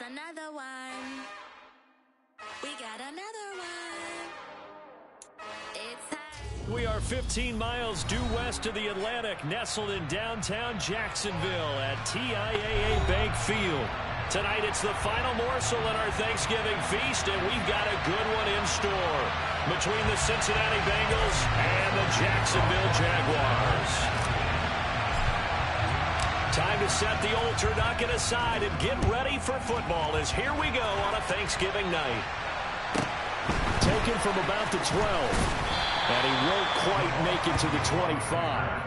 It's another one. We got another one. It's hot. We are 15 miles due west of the Atlantic, nestled in downtown Jacksonville at TIAA Bank Field. Tonight it's the final morsel in our Thanksgiving feast, and we've got a good one in store between the Cincinnati Bengals and the Jacksonville Jaguars. Time to set the old turducken aside and get ready for football as here we go on a Thanksgiving night. Taken from about the 12. And he won't quite make it to the 25.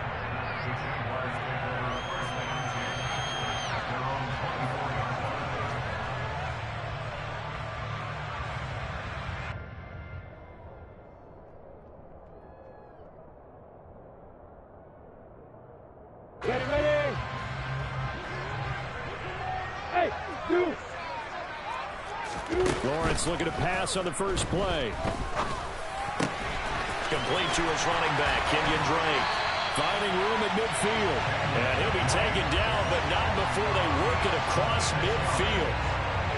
Ready. Hey, do. Lawrence looking to pass on the first play. Complete to his running back, Kenyon Drake. Finding room at midfield. And he'll be taken down, but not before they work it across midfield.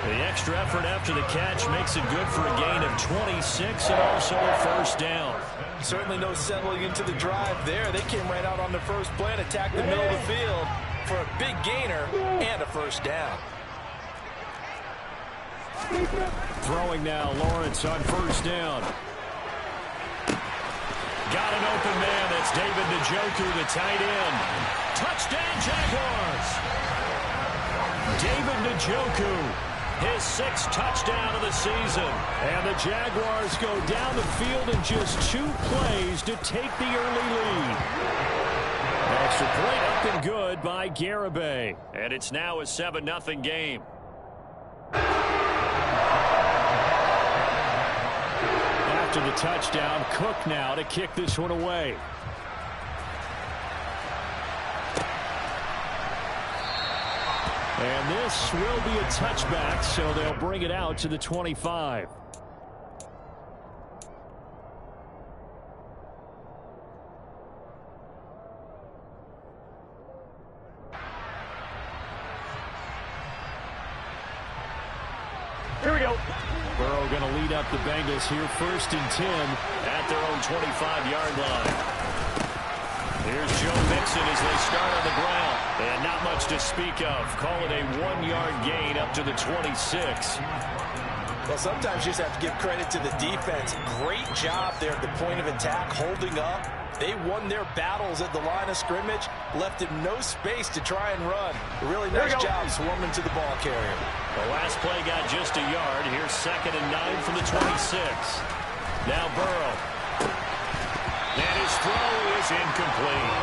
The extra effort after the catch makes it good for a gain of 26 and also a first down. Certainly no settling into the drive there. They came right out on the first play and attacked the middle of the field for a big gainer and a first down. Throwing now, Lawrence on first down. Got an open man. That's David Njoku, the tight end. Touchdown, Jaguars. David Njoku, his sixth touchdown of the season. And the Jaguars go down the field in just 2 plays to take the early lead. Extra point up and good by Garibay. And it's now a 7-0 game. After the touchdown, Cook now to kick this one away. And this will be a touchback, so they'll bring it out to the 25. Here we go. Burrow going to lead up the Bengals here, 1st and 10 at their own 25-yard line. Here's Joe Mixon as they start on the ground. And not much to speak of. Call it a 1-yard gain up to the 26. Well, sometimes you just have to give credit to the defense. Great job there at the point of attack, holding up. They won their battles at the line of scrimmage, left him no space to try and run. A really nice job swarming to the ball carrier. The last play got just a yard. Here's 2nd and 9 from the 26. Now Burrow. And his throw is incomplete.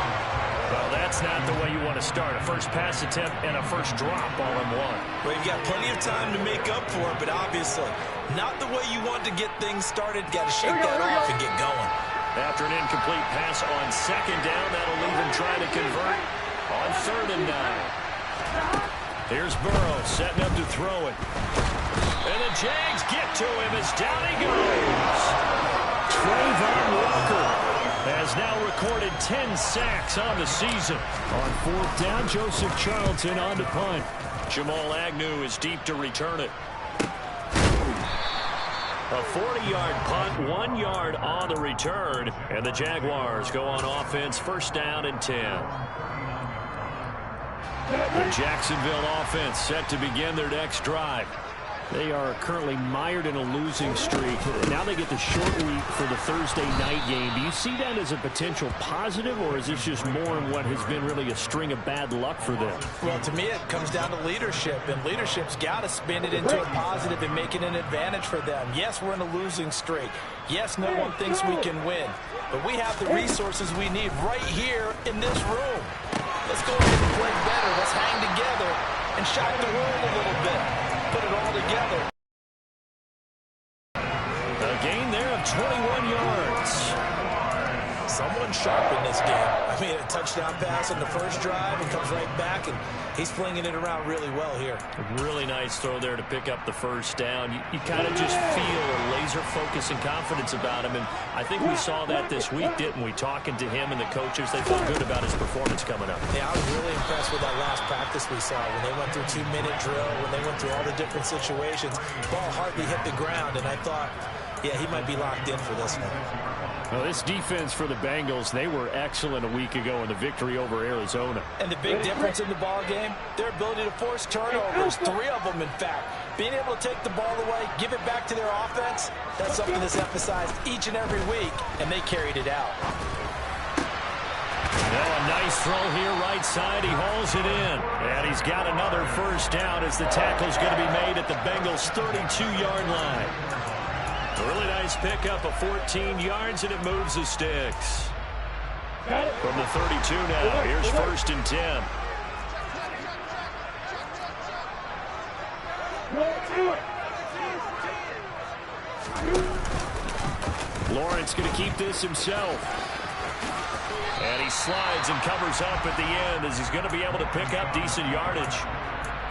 Well, that's not the way you want to start. A first pass attempt and a first drop all in one. Well, you've got plenty of time to make up for it, but obviously not the way you want to get things started. Got to shake that off and get going. After an incomplete pass on 2nd down, that'll leave him trying to convert on 3rd and 9. Here's Burrow setting up to throw it. And the Jags get to him as down he goes. Trayvon Walker has now recorded 10 sacks on the season. On 4th down, Joseph Charlton on to punt. Jamal Agnew is deep to return it. A 40-yard punt, 1 yard on the return, and the Jaguars go on offense, 1st down and 10. The Jacksonville offense set to begin their next drive. They are currently mired in a losing streak. Now they get the short week for the Thursday night game. Do you see that as a potential positive, or is this just more in what has been really a string of bad luck for them? Well, to me, it comes down to leadership, and leadership's got to spin it into a positive and make it an advantage for them. Yes, we're in a losing streak. Yes, no one thinks we can win, but we have the resources we need right here in this room. Let's go ahead and play better. Let's hang together and shock the world a little bit. Put it all together. A gain there of 21 yards. Someone sharp in this game. I mean, a touchdown pass on the first drive and comes right back, and he's flinging it around really well here. A really nice throw there to pick up the first down. You kind of just feel a laser focus and confidence about him, and I think we saw that this week, didn't we? Talking to him and the coaches, they felt good about his performance coming up. Yeah, I was really impressed with that last practice we saw when they went through 2-minute drill, when they went through all the different situations. Ball hardly hit the ground, and I thought, yeah, he might be locked in for this one. Well, this defense for the Bengals, they were excellent a week ago in the victory over Arizona. And the big difference in the ball game, their ability to force turnovers, 3 of them, in fact. Being able to take the ball away, give it back to their offense, that's something that's emphasized each and every week, and they carried it out. Well, a nice throw here, right side. He hauls it in. And he's got another first down as the tackle's going to be made at the Bengals' 32-yard line. A really nice pickup of 14 yards, and it moves the sticks. From the 32 now, here's 1st and 10. Lawrence going to keep this himself. And he slides and covers up at the end as he's going to be able to pick up decent yardage.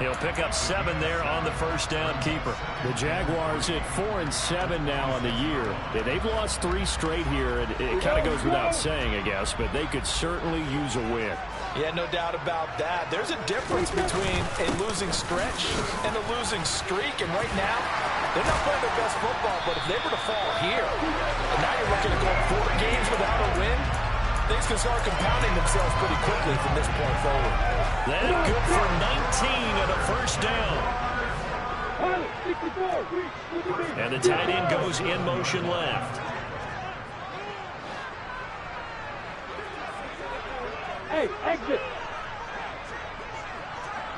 He'll pick up 7 there on the first down keeper. The Jaguars at 4-7 now on the year. They've lost 3 straight here. It kind of goes without saying, I guess, but they could certainly use a win. Yeah, no doubt about that. There's a difference between a losing stretch and a losing streak, and right now, they're not playing their best football, but if they were to fall here, and now you're looking at going 4 games without a win, things can start compounding themselves pretty quickly from this point forward. That good for 19 and a first down. And the tight end goes in motion left. Hey, exit.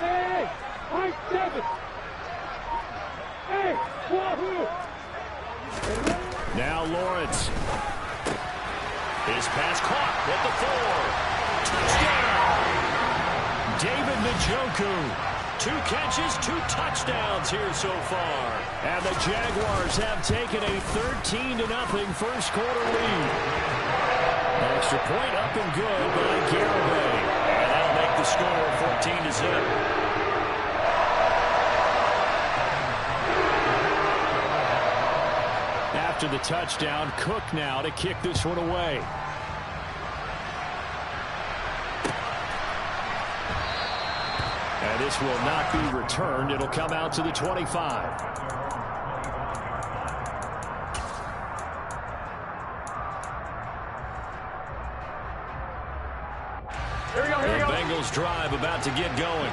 Hey, point 7. Hey, wahoo. Now Lawrence. His pass caught at the 4. Touchdown! David Njoku. 2 catches, 2 touchdowns here so far. And the Jaguars have taken a 13-0 first quarter lead. Extra point up and good by Garibay. And that'll make the score 14-0. After the touchdown, Cook now to kick this one away. And this will not be returned. It'll come out to the 25. The Bengals drive about to get going.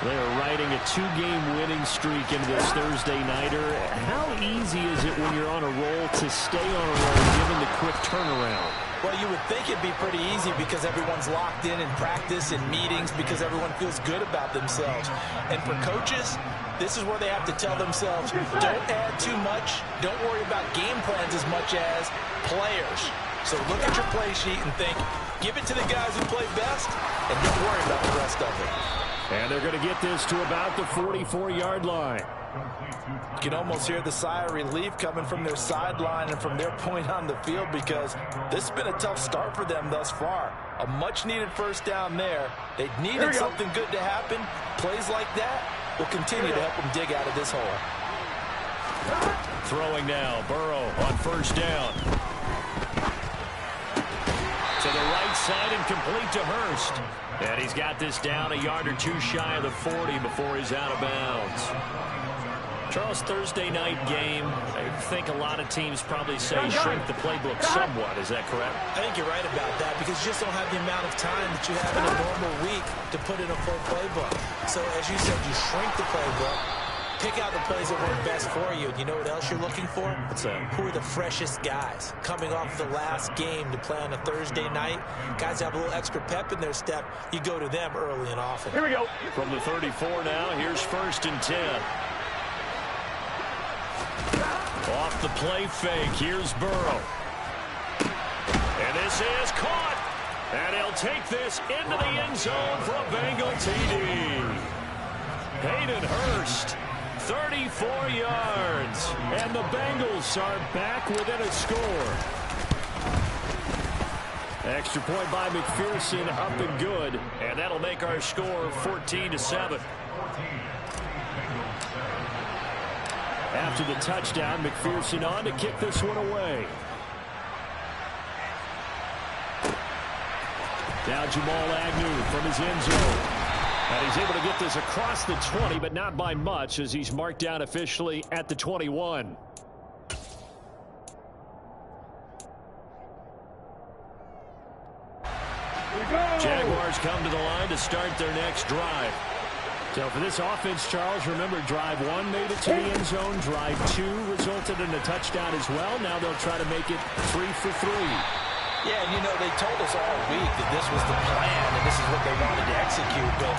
They are riding a 2-game winning streak into this Thursday nighter. How easy is it when you're on a roll to stay on a roll given the quick turnaround? Well, you would think it'd be pretty easy because everyone's locked in practice and meetings because everyone feels good about themselves. And for coaches, this is where they have to tell themselves, don't add too much. Don't worry about game plans as much as players. So look at your play sheet and think, give it to the guys who play best, and don't worry about the rest of it. And they're going to get this to about the 44-yard line. You can almost hear the sigh of relief coming from their sideline and from their point on the field because this has been a tough start for them thus far. A much-needed first down there. They needed something good to happen. Plays like that will continue to help them dig out of this hole. Throwing now, Burrow on first down. To the right side and complete to Hurst. And he's got this down a yard or 2 shy of the 40 before he's out of bounds. Charles, Thursday night game, I think a lot of teams probably say shrink the playbook somewhat. Is that correct? I think you're right about that because you just don't have the amount of time that you have in a normal week to put in a full playbook. So as you said, you shrink the playbook, pick out the plays that work best for you. And you know what else you're looking for? What's that? Who are the freshest guys coming off the last game to play on a Thursday night? Guys have a little extra pep in their step. You go to them early and often. Here we go. From the 34 now, here's 1st and 10. Off the play fake, here's Burrow. And this is caught. And he'll take this into the end zone for a Bengal TD. Hayden Hurst, 34 yards. And the Bengals are back within a score. Extra point by McPherson, up and good. And that'll make our score 14-7. After the touchdown, McPherson on to kick this one away. Now Jamal Agnew from his end zone. And he's able to get this across the 20, but not by much as he's marked down officially at the 21. Jaguars come to the line to start their next drive. So for this offense, Charles, remember drive 1 made it to the end zone. Drive 2 resulted in a touchdown as well. Now they'll try to make it 3 for 3. Yeah, and you know, they told us all week that this was the plan and this is what they wanted to execute, but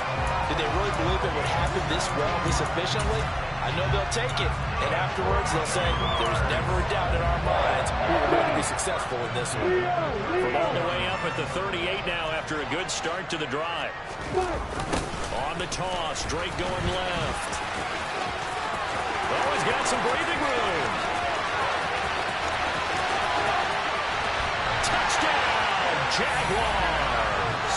did they really believe it would happen this well, this efficiently? I know they'll take it, and afterwards they'll say, there's never a doubt in our minds we were going to be successful in this one. From all the way up at the 38 now after a good start to the drive. On the toss, Drake going left. Oh, he's got some breathing room. Touchdown, Jaguars.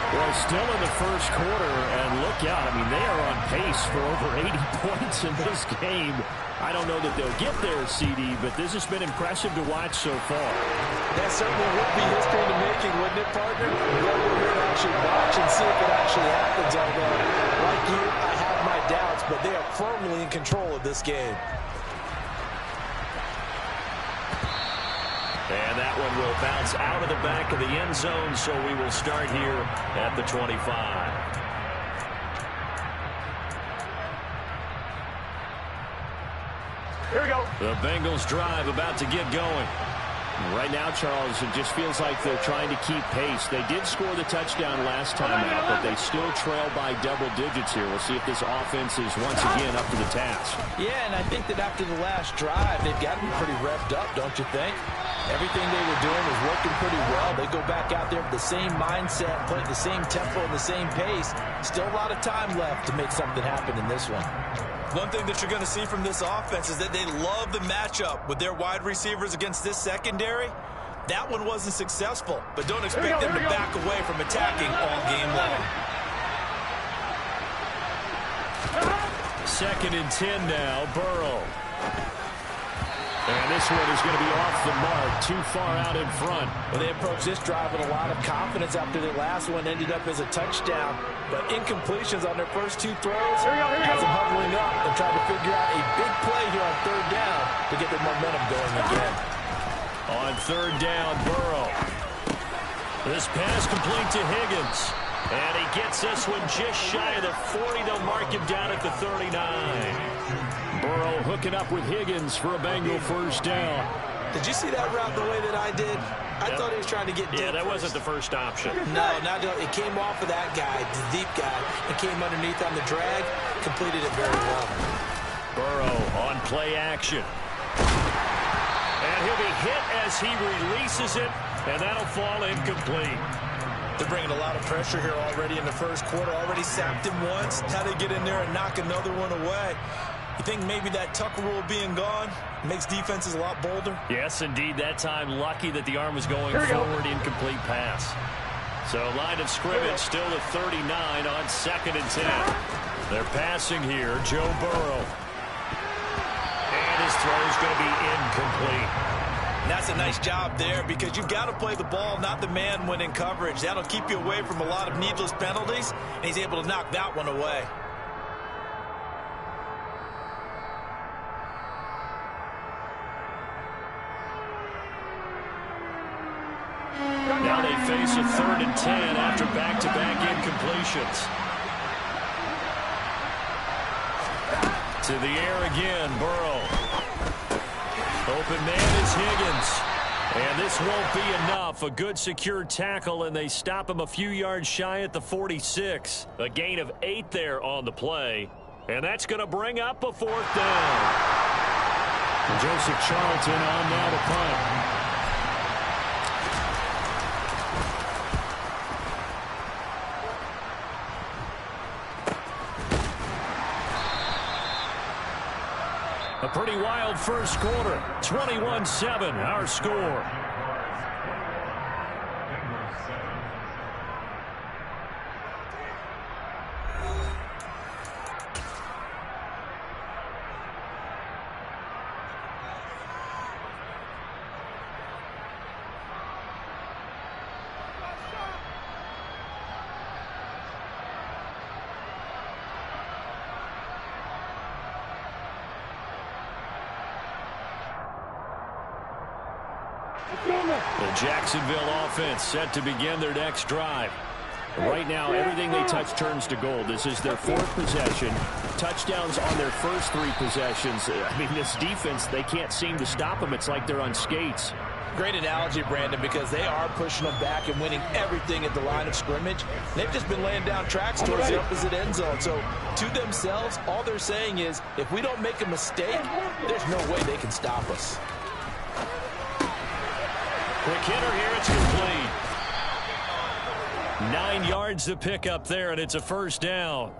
Well, still in the first quarter, and look out. I mean, they are on pace for over 80 points in this game. I don't know that they'll get there, CD, but this has been impressive to watch so far. That certainly would be history in the making, wouldn't it, partner? Well, we're here to actually watch and see if it actually happens. Although, like you, I have my doubts, but they are firmly in control of this game. And that one will bounce out of the back of the end zone, so we will start here at the 25. Here we go. The Bengals drive about to get going. Right now, Charles, it just feels like they're trying to keep pace. They did score the touchdown last time out, but they still trail by double digits here. We'll see if this offense is once again up to the task. Yeah, and I think that after the last drive, they've got to be pretty revved up, don't you think? Everything they were doing was working pretty well. They go back out there with the same mindset, play at the same tempo and the same pace. Still a lot of time left to make something happen in this one. One thing that you're going to see from this offense is that they love the matchup with their wide receivers against this secondary. That one wasn't successful, but don't expect them to back away from attacking all game long. 2nd and 10 now, Burrow. And this one is going to be off the mark, too far out in front. Well, they approached this drive with a lot of confidence after their last one ended up as a touchdown. But incompletions on their first 2 throws has them huddling up and trying to figure out a big play here on 3rd down to get their momentum going again. On 3rd down, Burrow. This pass complete to Higgins. And he gets this one just shy of the 40. They'll mark him down at the 39. Burrow hooking up with Higgins for a Bengal 1st down. Did you see that route the way that I did? I thought he was trying to get deep. Yeah, that wasn't the first option. No, it came off of that guy, the deep guy, and came underneath on the drag, completed it very well. Burrow on play action. And he'll be hit as he releases it, and that'll fall incomplete. They're bringing a lot of pressure here already in the first quarter. Already sacked him once. How they get in there and knock another one away. You think maybe that Tucker rule being gone makes defenses a lot bolder? Yes, indeed. That time, lucky that the arm was going forward, incomplete pass. So line of scrimmage still at 39 on 2nd and 10. They're passing here, Joe Burrow. And his throw is going to be incomplete. And that's a nice job there because you've got to play the ball, not the man when in coverage. That'll keep you away from a lot of needless penalties, and he's able to knock that one away. Now they face a 3rd and 10 after back-to-back incompletions. To the air again, Burrow. Open man is Higgins. And this won't be enough. A good secure tackle, and they stop him a few yards shy at the 46. A gain of 8 there on the play. And that's going to bring up a 4th down. And Joseph Charlton on now to punt. A pretty wild first quarter. 21-7, our score. The Jacksonville offense set to begin their next drive. Right now, everything they touch turns to gold. This is their 4th possession. Touchdowns on their first 3 possessions. I mean, this defense, they can't seem to stop them. It's like they're on skates. Great analogy, Brandon, because they are pushing them back and winning everything at the line of scrimmage. They've just been laying down tracks towards the opposite end zone. So to themselves, all they're saying is, if we don't make a mistake, there's no way they can stop us. Quick hitter here, it's complete. 9 yards to pick up there, and it's a first down.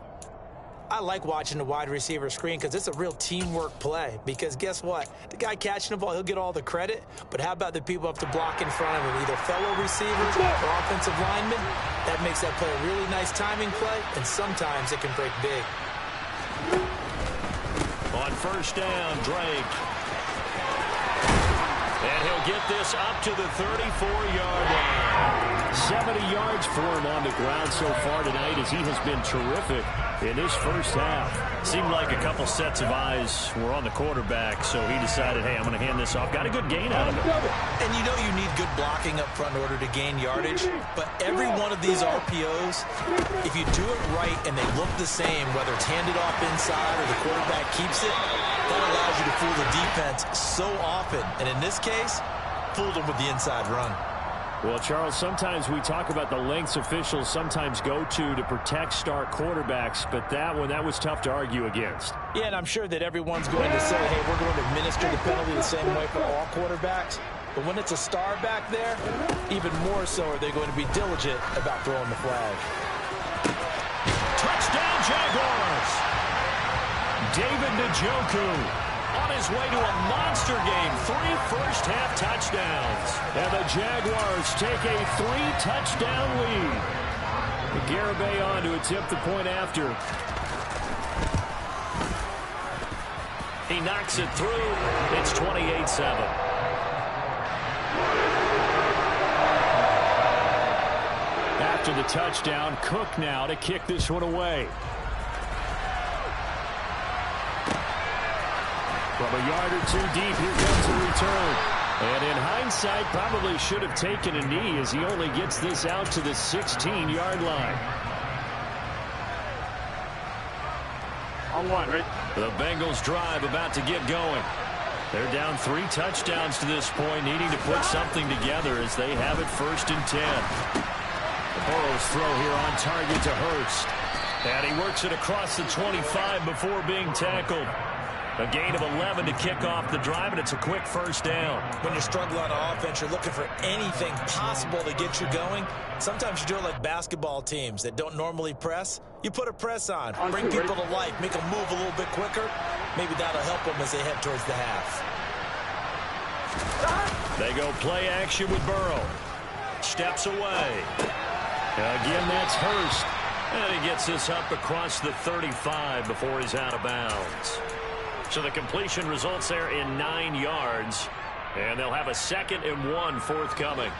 I like watching the wide receiver screen because it's a real teamwork play. Because guess what? The guy catching the ball, he'll get all the credit. But how about the people up to block in front of him, either fellow receivers or offensive linemen? That makes that play a really nice timing play, and sometimes it can break big. On first down, Drake. And he'll get this up to the 34-yard line. 70 yards for him on the ground so far tonight as he has been terrific in this first half. Seemed like a couple sets of eyes were on the quarterback, so he decided, hey, I'm going to hand this off. Got a good gain out of it. And you know you need good blocking up front in order to gain yardage, but every one of these RPOs, if you do it right and they look the same, whether it's handed off inside or the quarterback keeps it, that allows you to fool the defense so often. And in this case, fooled them with the inside run. Well, Charles, sometimes we talk about the lengths officials sometimes go to protect star quarterbacks, but that was tough to argue against. Yeah, and I'm sure that everyone's going to say, hey, we're going to administer the penalty the same way for all quarterbacks. But when it's a star back there, even more so are they going to be diligent about throwing the flag. Touchdown, Jaguars! David Njoku on his way to a monster game. 3 first-half touchdowns. And the Jaguars take a 3-touchdown lead. Garibay on to attempt the point after. He knocks it through. It's 28-7. After the touchdown, Cook now to kick this one away. From a yard or 2 deep, here comes the return. And in hindsight, probably should have taken a knee as he only gets this out to the 16-yard line. On one, right? The Bengals drive about to get going. They're down 3 touchdowns to this point, needing to put something together as they have it 1st and 10. Burrow's throw here on target to Hurst. And he works it across the 25 before being tackled. A gain of 11 to kick off the drive, and it's a quick first down. When you're struggling on offense, you're looking for anything possible to get you going. Sometimes you do it like basketball teams that don't normally press. You put a press on, bring people to life, make them move a little bit quicker. Maybe that'll help them as they head towards the half. They go play action with Burrow. Steps away. Again, that's Hurst. And he gets this up across the 35 before he's out of bounds. So the completion results there in 9 yards. And they'll have a 2nd and 1 forthcoming.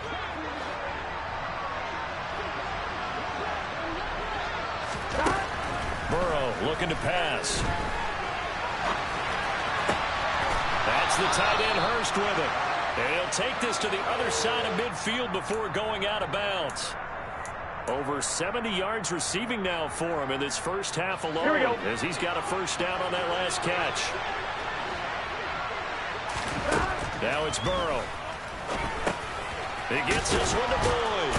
Burrow looking to pass. That's the tight end Hurst with it. And he'll take this to the other side of midfield before going out of bounds. Over 70 yards receiving now for him in this first half alone, as he's got a first down on that last catch. Now it's Burrow. He gets this one to Boyd.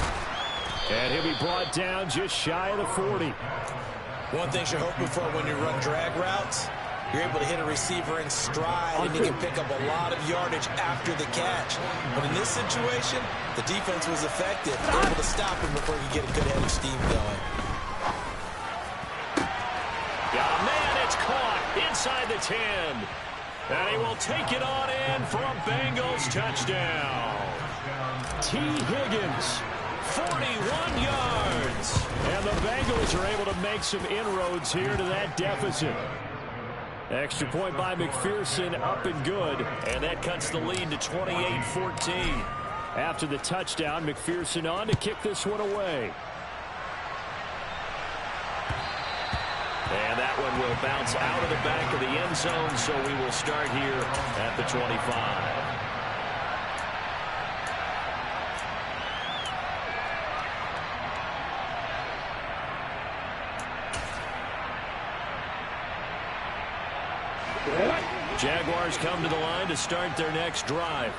And he'll be brought down just shy of the 40. One thing you're hoping for when you run drag routes, you're able to hit a receiver in stride, and he can pick up a lot of yardage after the catch. But in this situation, the defense was effective, able to stop him before he could get a good head of steam going. Got a man, it's caught inside the 10. And he will take it on in for a Bengals touchdown. T. Higgins, 41 yards. And the Bengals are able to make some inroads here to that deficit. Extra point by McPherson, up and good. And that cuts the lead to 28-14. After the touchdown, McPherson on to kick this one away. And that one will bounce out of the back of the end zone, so we will start here at the 25. Jaguars come to the line to start their next drive.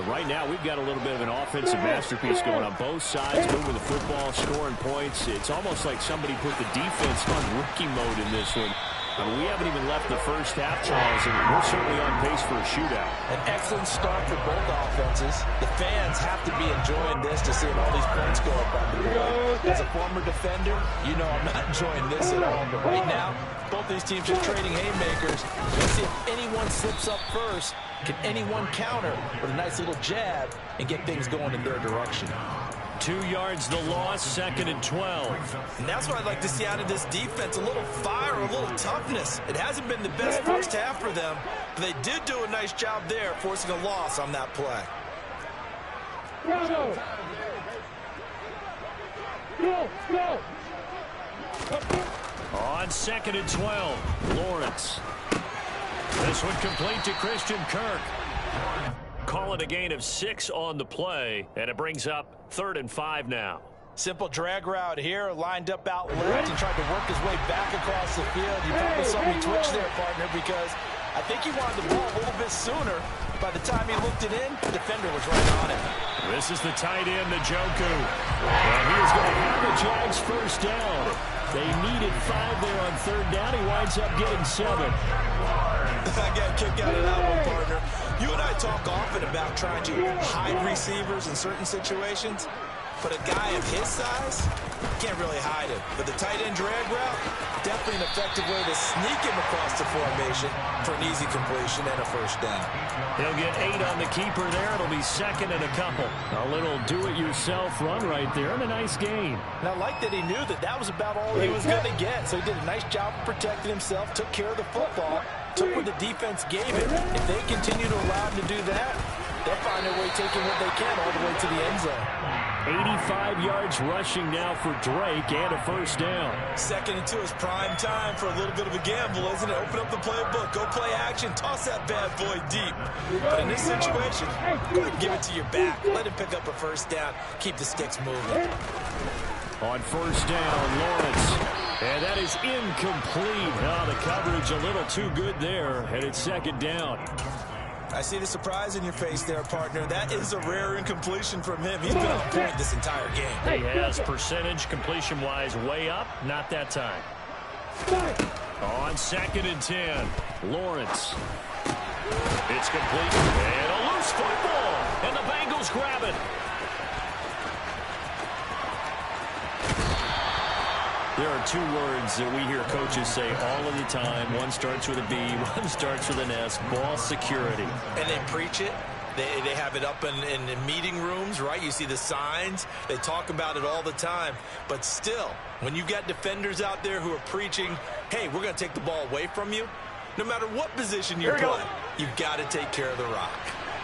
Right now, we've got a little bit of an offensive masterpiece going on both sides, moving the football, scoring points. It's almost like somebody put the defense on rookie mode in this one. We haven't even left the first half, Charles, and we're certainly on pace for a shootout. An excellent start for both offenses. The fans have to be enjoying this to see all these points go up on the board. As a former defender, you know I'm not enjoying this at all. But right now, both these teams just trading haymakers. Let's see if anyone slips up first. Can anyone counter with a nice little jab and get things going in their direction? 2 yards the loss, 2nd and 12. And that's what I'd like to see out of this defense, a little fire, a little toughness. It hasn't been the best first half for them, but they did do a nice job there, forcing a loss on that play. On 2nd and 12, Lawrence. This one complete to Christian Kirk. Call it a gain of 6 on the play, and it brings up 3rd and 5 now. Simple drag route here, lined up out left and tried to work his way back across the field. You probably saw me twitch there, partner, because I think he wanted the ball a little bit sooner. By the time he looked it in, the defender was right on it. This is the tight end, Njoku. And he is going to have the Jags first down. They needed 5 there on 3rd down. He winds up getting 7. I got a kick out of that one, partner. You and I talk often about trying to hide receivers in certain situations, but a guy of his size can't really hide him. But the tight end drag route, definitely an effective way to sneak him across the formation for an easy completion and a first down. He'll get 8 on the keeper there. It'll be 2nd and a couple. A little do-it-yourself run right there and a nice gain. And I like that he knew that that was about all he was going to get. So he did a nice job of protecting himself, took care of the football, took what the defense gave him. If they continue to allow him to do that, they'll find their way taking what they can all the way to the end zone. 85 yards rushing now for Drake and a first down. 2nd and 2 is prime time for a little bit of a gamble, isn't it? Open up the playbook, go play action, toss that bad boy deep. But in this situation, go ahead and give it to your back. Let him pick up a first down. Keep the sticks moving. On first down, Lawrence. And that is incomplete. Oh, the coverage a little too good there, and it's 2nd down. I see the surprise in your face there, partner. That is a rare incompletion from him. He's been on point this entire game. He has percentage completion-wise way up. Not that time. On 2nd and 10, Lawrence. It's complete. And a loose football. And the Bengals grab it. There are 2 words that we hear coaches say all of the time. One starts with a B, one starts with an S, ball security. And they preach it. They have it up in meeting rooms, right? You see the signs. They talk about it all the time. But still, when you've got defenders out there who are preaching, hey, we're going to take the ball away from you, no matter what position you play, you've got to take care of the rock.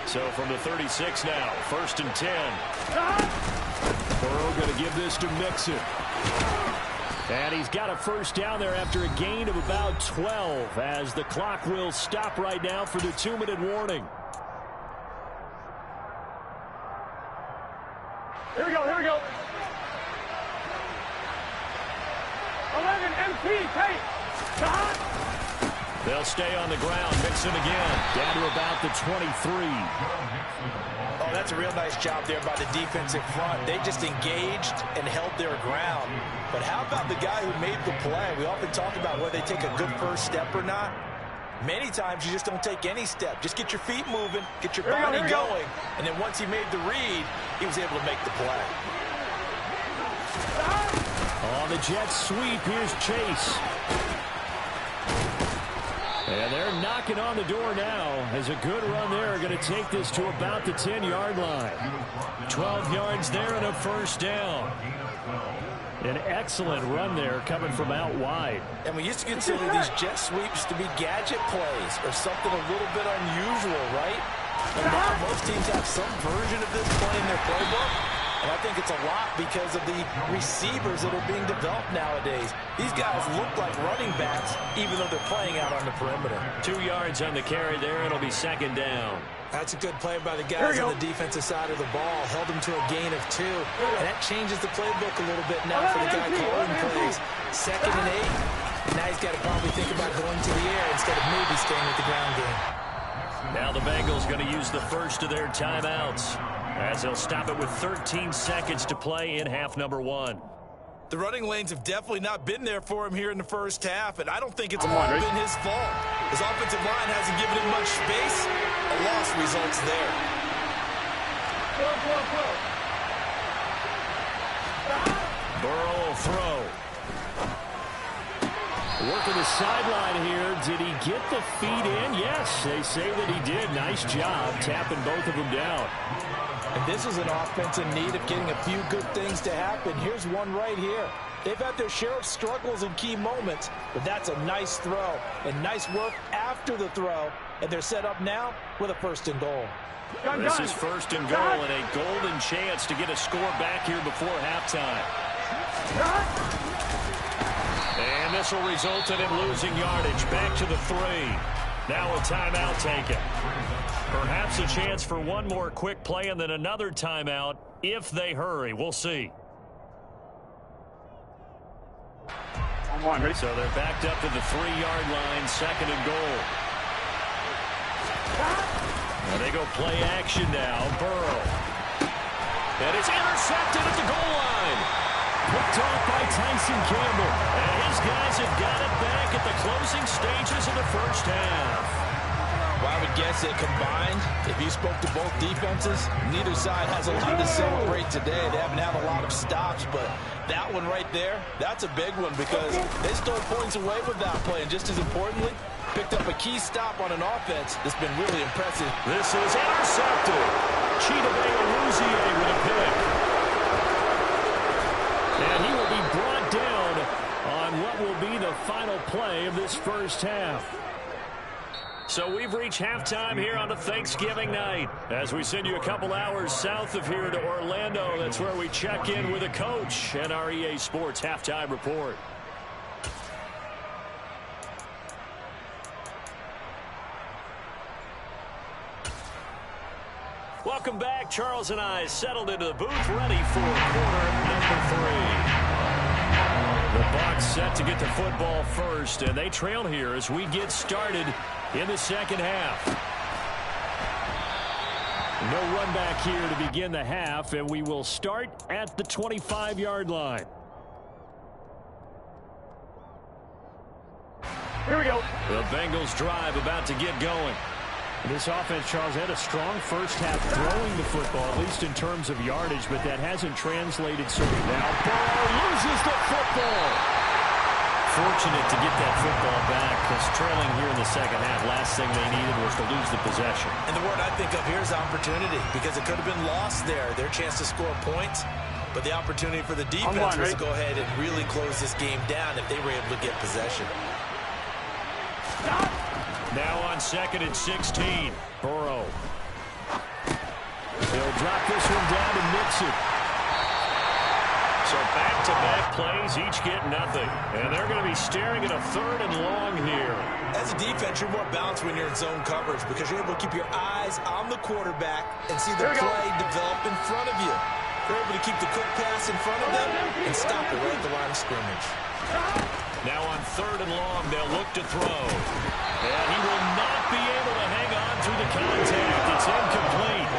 So from the 36 now, 1st and 10. Burrow going to give this to Mixon. And he's got a first down there after a gain of about 12 as the clock will stop right now for the 2-minute warning. Here we go, here we go. 11 MP, tape. Shot. They'll stay on the ground. Mixon again. Down to about the 23. Oh, that's a real nice job there by the defensive front. They just engaged and held their ground. But how about the guy who made the play? We often talk about whether they take a good first step or not. Many times you just don't take any step. Just get your feet moving, get your body going, and then once he made the read, he was able to make the play. On the Jets sweep, here's Chase. And they're knocking on the door now as a good run there. Going to take this to about the 10-yard line. 12 yards there and a first down. An excellent run there coming from out wide. And we used to consider these jet sweeps to be gadget plays or something a little bit unusual, right? And now most teams have some version of this play in their playbook. And I think it's a lot because of the receivers that are being developed nowadays. These guys look like running backs, even though they're playing out on the perimeter. 2 yards on the carry there. It'll be 2nd down. That's a good play by the guys on the defensive side of the ball. Held them to a gain of 2. And that changes the playbook a little bit now for the guy calling plays. 2nd and 8. Now he's got to probably think about going to the air instead of maybe staying with the ground game. Now the Bengals going to use the first of their timeouts as they'll stop it with 13 seconds to play in half number 1. The running lanes have definitely not been there for him here in the first half, and I don't think it's all been his fault. His offensive line hasn't given him much space. A loss results there. Burrow will throw. Working the sideline here. Did he get the feet in? Yes, they say that he did. Nice job tapping both of them down. And this is an offense in need of getting a few good things to happen. Here's one right here. They've had their share of struggles in key moments, but that's a nice throw and nice work after the throw. And they're set up now with a 1st and goal. This is 1st and goal and a golden chance to get a score back here before halftime. And this will result in him losing yardage. Back to the 3. Now a timeout taken. Perhaps a chance for one more quick play and then another timeout if they hurry. We'll see. So they're backed up to the 3-yard line, 2nd and goal. Now they go play action now. Burrow. And it's intercepted at the goal line. Picked off by Tyson Campbell. And his guys have got it back at the closing stages of the first half. Well, I would guess that combined, if you spoke to both defenses, neither side has a lot to celebrate today. They haven't had a lot of stops, but that one right there, that's a big one because they stole points away with that play. And just as importantly, picked up a key stop on an offense that's been really impressive. This is intercepted. Chidobe Awuzie with a pick. And he will be brought down on what will be the final play of this first half. So we've reached halftime here on a Thanksgiving night. As we send you a couple hours south of here to Orlando, that's where we check in with a coach and our EA Sports Halftime Report. Welcome back. Charles and I settled into the booth ready for quarter number 3. The Bucs set to get the football first, and they trail here as we get started in the second half. No run back here to begin the half, and we will start at the 25-yard line. Here we go. The Bengals drive about to get going. This offense, Charles, had a strong first half throwing the football, at least in terms of yardage, but that hasn't translated so now. Burrow loses the football. Fortunate to get that football back because trailing here in the second half, last thing they needed was to lose the possession. And the word I think of here is opportunity because it could have been lost there, their chance to score points. But the opportunity for the defense was to go ahead and really close this game down if they were able to get possession. Now on 2nd and 16, Burrow. He'll drop this one down to Mixon. So back-to-back plays, each get nothing. And they're going to be staring at a 3rd and long here. As a defense, you're more balanced when you're in zone coverage because you're able to keep your eyes on the quarterback and see the play develop in front of you. You're able to keep the quick pass in front of them and stop it right at the line of scrimmage. Now on 3rd and long, they'll look to throw. And he will not be able to hang on through the contact. It's incomplete.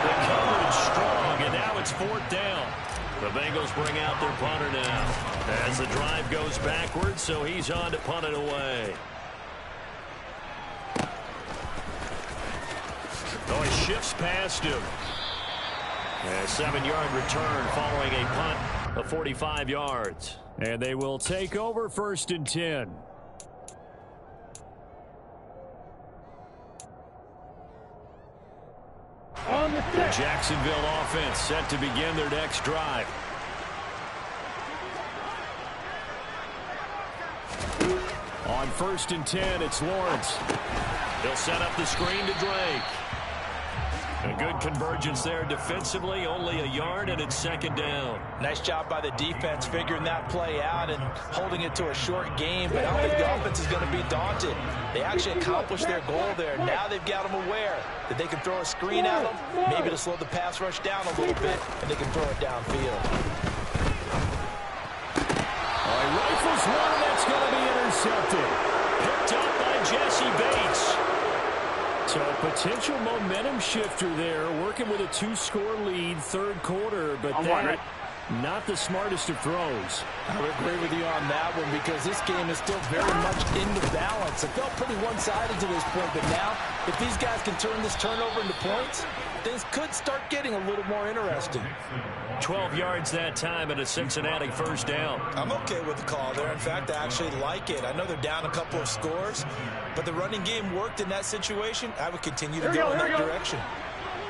The coverage strong, and now it's 4th down. The Bengals bring out their punter now as the drive goes backwards, so he's on to punt it away. Oh, he shifts past him. A 7-yard return following a punt of 45 yards. And they will take over 1st and 10. The Jacksonville offense set to begin their next drive. On 1st and 10, it's Lawrence. He'll set up the screen to Drake. A good convergence there defensively, only a yard, and it's 2nd down. Nice job by the defense figuring that play out and holding it to a short game, but I don't think the offense is going to be daunted. They actually accomplished their goal there. Now they've got them aware that they can throw a screen at them, maybe to slow the pass rush down a little bit, and they can throw it downfield. All right, rifles one, that's going to be intercepted. intercepted. Picked up by Jesse Bates. So a potential momentum shifter there, working with a 2-score lead, third quarter, but that not the smartest of throws. I would agree with you on that one because this game is still very much in the balance. It felt pretty one-sided to this point, but now if these guys can turn this turnover into points, things could start getting a little more interesting. 12 yards that time and a Cincinnati first down. I'm okay with the call there. In fact, I actually like it. I know they're down a couple of scores, but the running game worked in that situation. I would continue to go in that direction.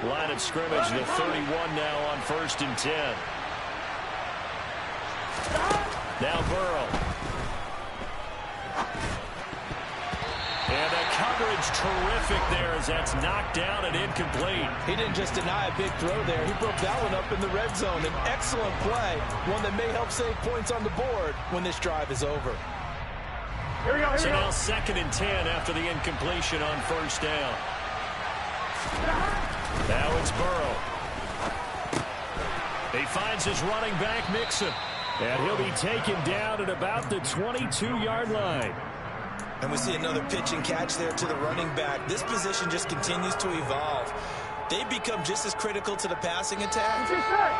Line of scrimmage, the 31 now on 1st and 10. Now Burrow. And the coverage terrific there as that's knocked down and incomplete. He didn't just deny a big throw there. He broke that one up in the red zone. An excellent play, one that may help save points on the board when this drive is over. So now 2nd and 10 after the incompletion on 1st down. Now it's Burrow. He finds his running back, Mixon. And he'll be taken down at about the 22-yard line. And we see another pitch and catch there to the running back. This position just continues to evolve. They become just as critical to the passing attack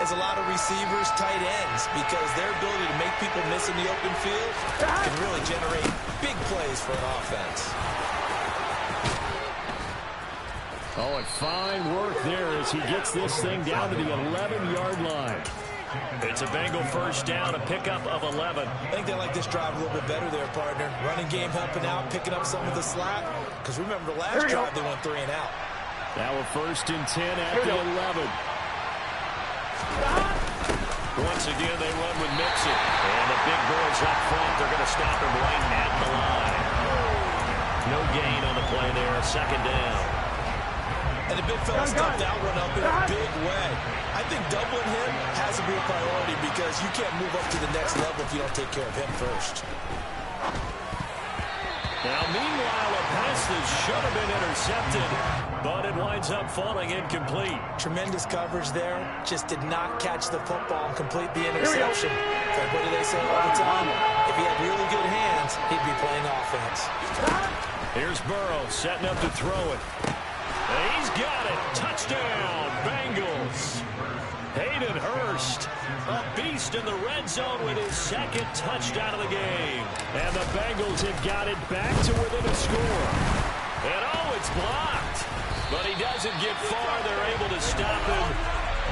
as a lot of receivers, tight ends, because their ability to make people miss in the open field can really generate big plays for an offense. Oh, and fine work there as he gets this thing down to the 11-yard line. It's a Bengal first down, a pickup of 11. I think they like this drive a little bit better there, partner. Running game helping out, picking up some of the slack. Because remember, the last drive they went 3 and out. Now a 1st and 10 at the 11. Once again, they run with Mixon. And the big boys up front, they're going to stop him right at the line. No gain on the play there, 2nd down. And the big fella stuffed that one up in a big way. I think doubling him has to be a priority because you can't move up to the next level if you don't take care of him first. Now, meanwhile, a pass that should have been intercepted, but it winds up falling incomplete. Tremendous coverage there. Just did not catch the football and complete the interception. But what do they say all the time? If he had really good hands, he'd be playing offense. Here's Burrow setting up to throw it. He's got it. Touchdown, Bengals. Hayden Hurst, a beast in the red zone with his 2nd touchdown of the game. And the Bengals have got it back to within a score. And oh, it's blocked. But he doesn't get far. They're able to stop him.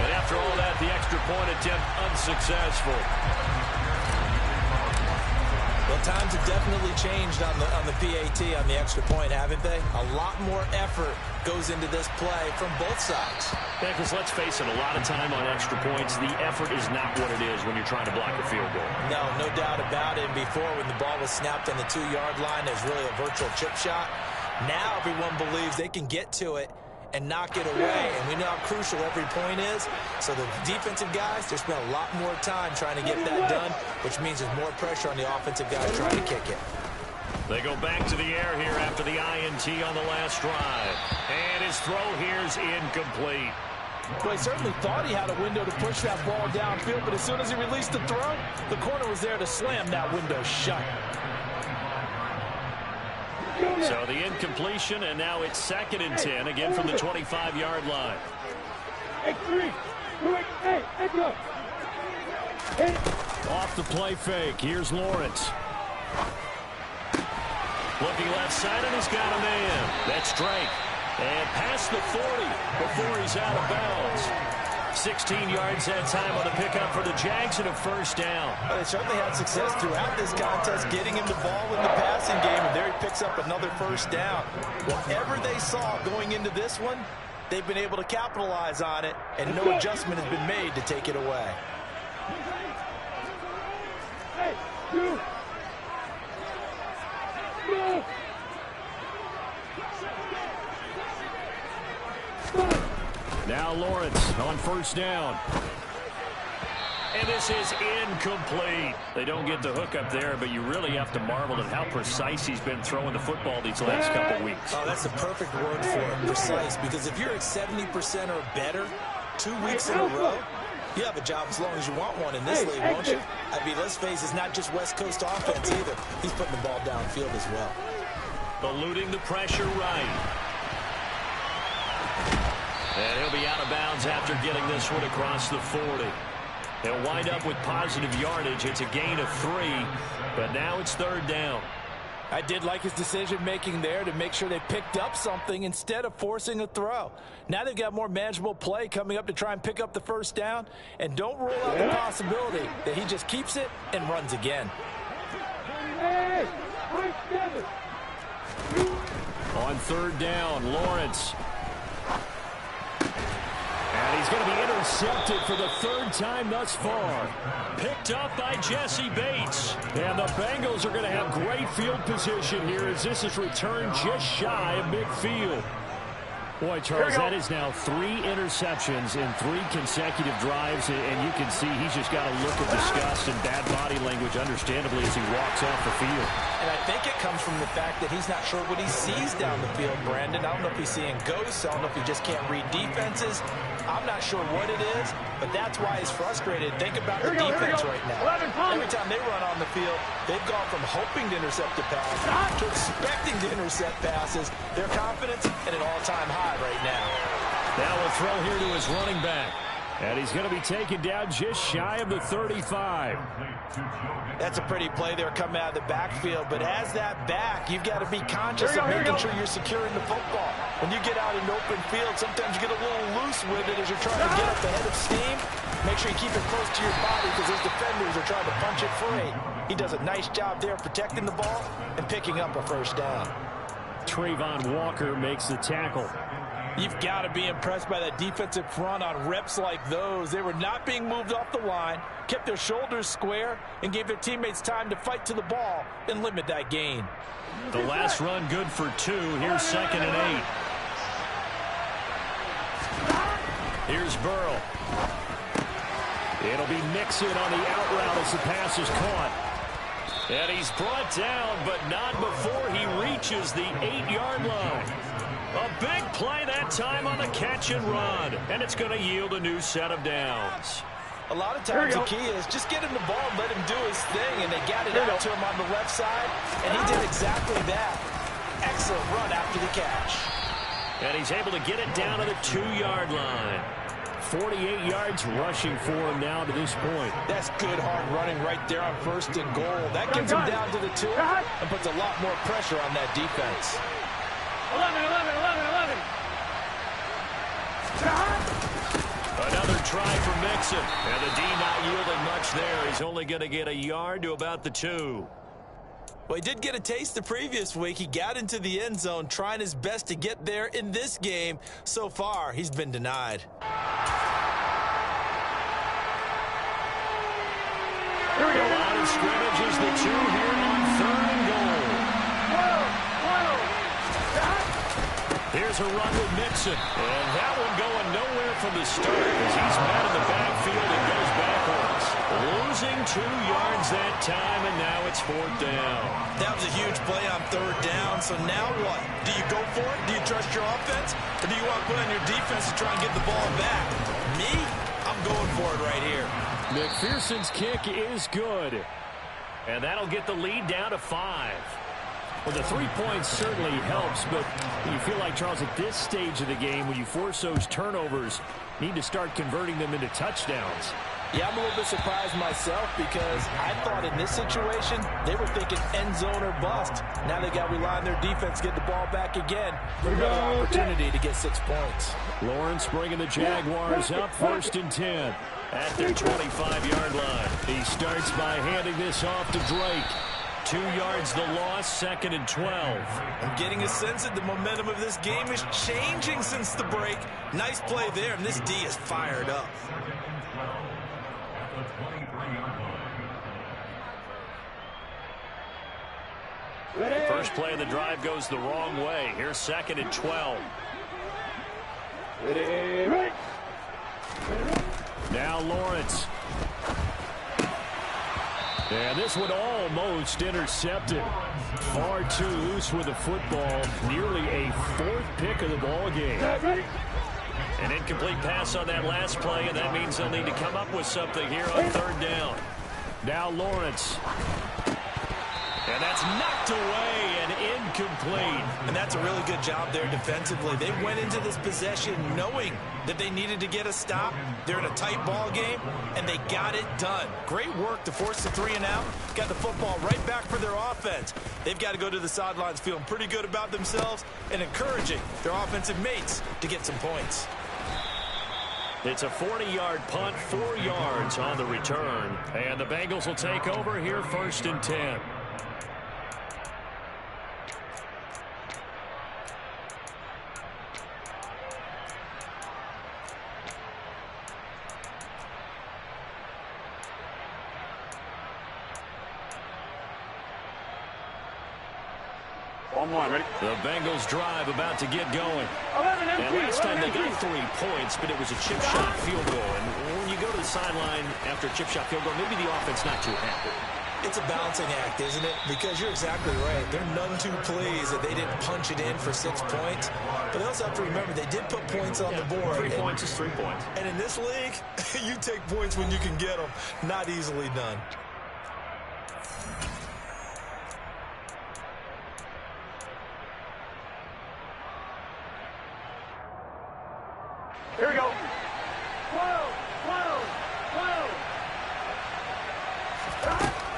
And after all that, the extra point attempt unsuccessful. Well, times have definitely changed on the PAT, on the extra point, haven't they? A lot more effort goes into this play from both sides. Yeah, because let's face it, a lot of time on extra points, the effort is not what it is when you're trying to block a field goal. No doubt about it. And before, when the ball was snapped on the 2-yard line, it was really a virtual chip shot. Now everyone believes they can get to it and knock it away, and we know how crucial every point is. So the defensive guys, they spend a lot more time trying to get that done, which means there's more pressure on the offensive guys trying to kick it. They go back to the air here after the INT on the last drive. And his throw here's incomplete. Well, he certainly thought he had a window to push that ball downfield, but as soon as he released the throw, the corner was there to slam that window shut. So the incompletion, and now it's 2nd and 10, again from the 25-yard line. Off the play fake. Here's Lawrence. Looking left side, and he's got a man. That's Drake. And past the 40 before he's out of bounds. 16 yards that time on the pickup for the Jags and a first down. Well, they certainly had success throughout this contest getting him the ball in the passing game, and there he picks up another first down. Whatever they saw going into this one, they've been able to capitalize on it, and no adjustment has been made to take it away. Hey, you. Now Lawrence on first down. And this is incomplete. They don't get the hook up there, but you really have to marvel at how precise he's been throwing the football these last couple weeks. Oh, that's the perfect word for it, precise, because if you're at 70% or better 2 weeks in a row, You have a job as long as you want one in this league, won't you? I mean, let's face it, it's not just West Coast offense either. He's putting the ball downfield as well. Eluding the pressure right. And he'll be out of bounds after getting this one across the 40. He'll wind up with positive yardage. It's a gain of 3, but now it's 3rd down. I did like his decision-making there to make sure they picked up something instead of forcing a throw. Now they've got more manageable play coming up to try and pick up the 1st down, and don't rule out the possibility that he just keeps it and runs again. On 3rd down, Lawrence. And he's going to be intercepted for the 3rd time thus far. Picked up by Jesse Bates. And the Bengals are going to have great field position here as this is returned just shy of midfield. Boy, Charles, that is now 3 interceptions in 3 consecutive drives, and you can see he's just got a look of disgust and bad body language, understandably, as he walks off the field. And I think it comes from the fact that he's not sure what he sees down the field, Brandon. I don't know if he's seeing ghosts. I don't know if he just can't read defenses. I'm not sure what it is, but that's why he's frustrated. Think about the defense right now. Every time they run on the field, they've gone from hoping to intercept a pass to expecting to intercept passes. Their confidence at an all-time high right now. Now we'll throw here to his running back. And he's going to be taken down just shy of the 35. That's a pretty play there coming out of the backfield, but as that back, you've got to be conscious of making sure you're securing the football. When you get out in open field, sometimes you get a little loose with it as you're trying to get up the head of steam. Make sure you keep it close to your body because those defenders are trying to punch it free. He does a nice job there protecting the ball and picking up a 1st down. Trayvon Walker makes the tackle. You've got to be impressed by that defensive front on reps like those. They were not being moved off the line, kept their shoulders square, and gave their teammates time to fight to the ball and limit that gain. The last run good for 2. Here's 2nd and 8. Here's Burrow. It'll be Mixon on the out route as the pass is caught. And he's brought down, but not before he reaches the 8-yard line. A big play that time on the catch and run. And it's going to yield a new set of downs. A lot of times the key is just get him the ball and let him do his thing. And they got it out to him on the left side. And he did exactly that. Excellent run after the catch. And he's able to get it down to the 2-yard line. 48 yards rushing for him now to this point. That's good hard running right there on 1st and goal. That gets him down to the 2 and puts a lot more pressure on that defense. 11. Another try for Mixon. And the D not yielding much there. He's only going to get a yard to about the 2. Well, he did get a taste the previous week. He got into the end zone trying his best to get there in this game. So far, he's been denied. Here we go. Line of scrimmage is the 2 here on 3rd and goal. Here's a run with Mixon. And that one going nowhere from the start as he's met in the backfield and goes backwards. Losing 2 yards that time, and now it's 4th down. That was a huge play on 3rd down. So now what? Do you go for it? Do you trust your offense? Or do you want to put on your defense to try and get the ball back? Me? I'm going for it right here. McPherson's kick is good. And that'll get the lead down to 5. Well, the 3 points certainly helps, but you feel like, Charles, at this stage of the game, when you force those turnovers, need to start converting them into touchdowns. Yeah, I'm a little bit surprised myself because I thought in this situation, they were thinking end zone or bust. Now they got to rely on their defense to get the ball back again for another opportunity to get 6 points. Lawrence bringing the Jaguars up 1st and 10 at their 25-yard line. He starts by handing this off to Drake. 2 yards the loss, 2nd and 12. I'm getting a sense that the momentum of this game is changing since the break. Nice play there, and this D is fired up. First play of the drive goes the wrong way. Here's 2nd and 12. Now Lawrence. And this one almost intercepted. Far too loose with the football. Nearly a 4th pick of the ball game. An incomplete pass on that last play, and that means they'll need to come up with something here on third down. Now Lawrence. And that's knocked away and incomplete. And that's a really good job there defensively. They went into this possession knowing that they needed to get a stop. They're in a tight ball game, and they got it done. Great work to force the 3 and out. Got the football right back for their offense. They've got to go to the sidelines feeling pretty good about themselves and encouraging their offensive mates to get some points. It's a 40-yard punt, 4 yards on the return. And the Bengals will take over here 1st and 10. Ready? The Bengals drive about to get going. And last time they got 3 points, but it was a chip shot field goal. And when you go to the sideline after a chip shot field goal, maybe the offense not too happy. It's a balancing act, isn't it? Because you're exactly right. They're none too pleased that they didn't punch it in for 6 points. But they also have to remember they did put points on the board. 3 points is 3 points. And in this league, you take points when you can get them. Not easily done. Here we go.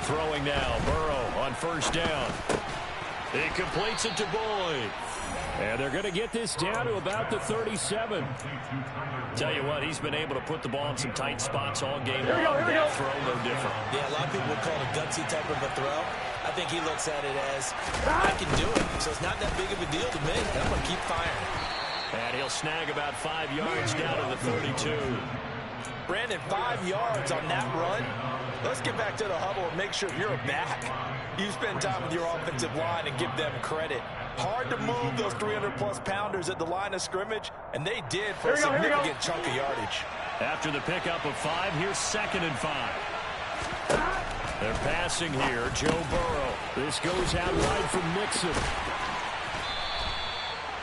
Throwing now, Burrow on 1st down. He completes it to Boyd. And they're going to get this down to about the 37. Tell you what, he's been able to put the ball in some tight spots all game long. That throw no different. Yeah, a lot of people would call it a gutsy type of a throw. I think he looks at it as, I can do it. So it's not that big of a deal to me. I'm going to keep firing. And he'll snag about 5 yards down to the 32. Brandon, 5 yards on that run. Let's get back to the huddle and make sure you're back. You spend time with your offensive line and give them credit. Hard to move those 300-plus pounders at the line of scrimmage, and they did for a significant chunk of yardage. After the pickup of 5, here's 2nd and 5. They're passing here. Joe Burrow. This goes out wide from Mixon.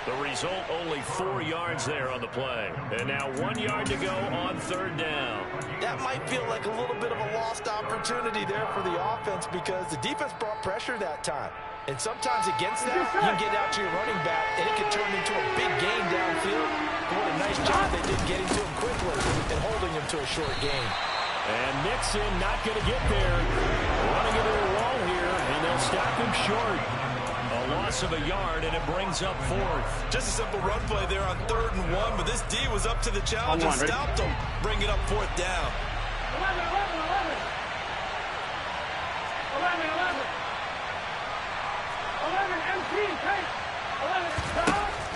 The result, only 4 yards there on the play. And now 1 yard to go on 3rd down. That might feel like a little bit of a lost opportunity there for the offense because the defense brought pressure that time. And sometimes against that, you can get out to your running back, and it can turn into a big gain downfield. But what a nice job they did getting to him quickly and holding him to a short gain. And Mixon not going to get there. Running into the wall here, and they'll stop him short. A loss of a yard, and it brings up 4th. Just a simple run play there on 3rd and 1, but this D was up to the challenge and stopped him, bringing up 4th down. 11,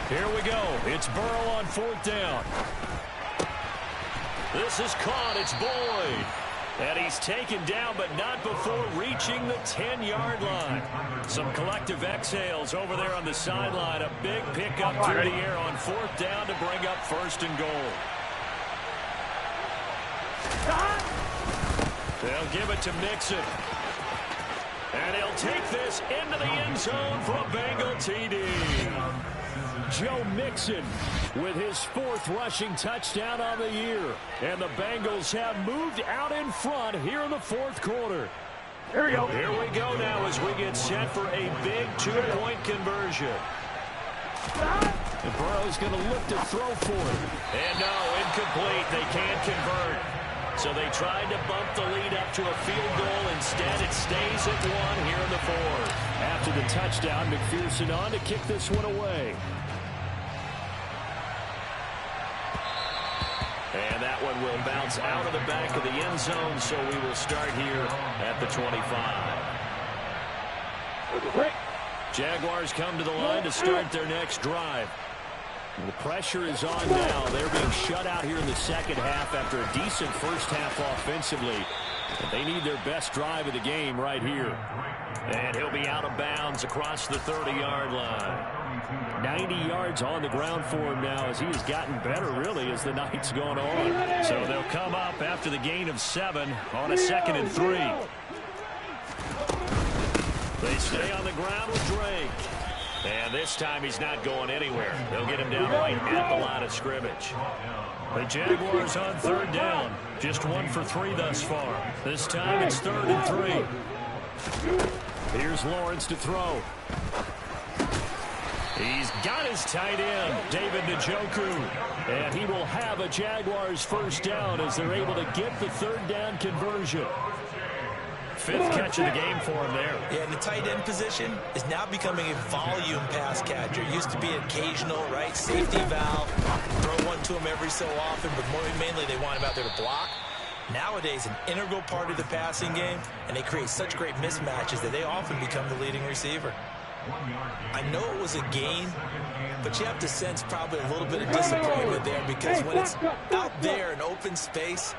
Here we go. It's Burrow on 4th down. This is caught. It's Boyd. And he's taken down, but not before reaching the 10-yard line. Some collective exhales over there on the sideline. A big pickup through the air on 4th down to bring up 1st and goal. They'll give it to Mixon. And he'll take this into the end zone for a Bengal TD. Joe Mixon with his 4th rushing touchdown on the year. And the Bengals have moved out in front here in the 4th quarter. Here we go. Here we go now as we get set for a big 2-point conversion. And Burrow's going to look to throw for it. And no, incomplete. They can't convert. So they tried to bump the lead up to a field goal. Instead, it stays at 1 here in the 4th. After the touchdown, McPherson on to kick this one away. And that one will bounce out of the back of the end zone, so we will start here at the 25. Jaguars come to the line to start their next drive. The pressure is on now. They're being shut out here in the second half after a decent first half offensively. They need their best drive of the game right here. And he'll be out of bounds across the 30-yard line. 90 yards on the ground for him now as he has gotten better, really, as the night's gone on. So they'll come up after the gain of 7 on a 2nd and 3. They stay on the ground with Drake. And this time he's not going anywhere. They'll get him down right at the line of scrimmage. The Jaguars on third down. Just 1 for 3 thus far. This time it's 3rd and 3. Here's Lawrence to throw. He's got his tight end, David Njoku. And he will have a Jaguars first down as they're able to get the 3rd down conversion. 5th catch of the game for him there. Yeah, and the tight end position is now becoming a volume pass catcher. Used to be occasional, right? Safety valve. Throw one to him every so often, but mainly they want him out there to block. Nowadays, an integral part of the passing game, and they create such great mismatches that they often become the leading receiver. I know it was a gain, but you have to sense probably a little bit of disappointment there because when it's out there in open space,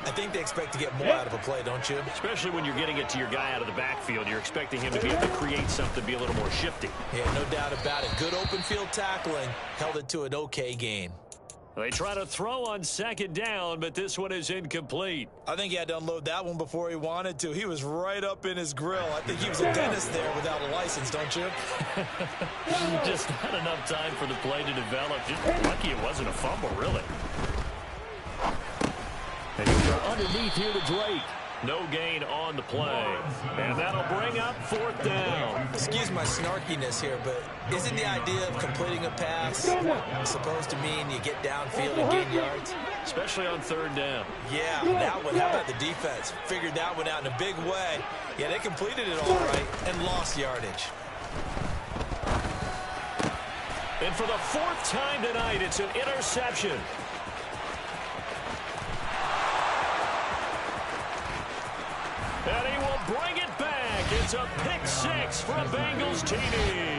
I think they expect to get more out of a play, don't you? Especially when you're getting it to your guy out of the backfield. You're expecting him to be able to create something, be a little more shifty. Yeah, no doubt about it. Good open field tackling held it to an okay gain. They try to throw on 2nd down, but this one is incomplete. I think he had to unload that one before he wanted to. He was right up in his grill. I think he was a dentist there without a license, don't you? Just not enough time for the play to develop. Just lucky it wasn't a fumble, really. And he's underneath here to Drake. No gain on the play. And that'll bring up 4th down. Excuse my snarkiness here, but isn't the idea of completing a pass supposed to mean you get downfield and gain yards? Especially on 3rd down. Yeah, that one. How about the defense? Figured that one out in a big way. Yeah, they completed it all right and lost yardage. And for the 4th time tonight, it's an interception. And he will bring it back. It's a pick 6 for a Bengals TD.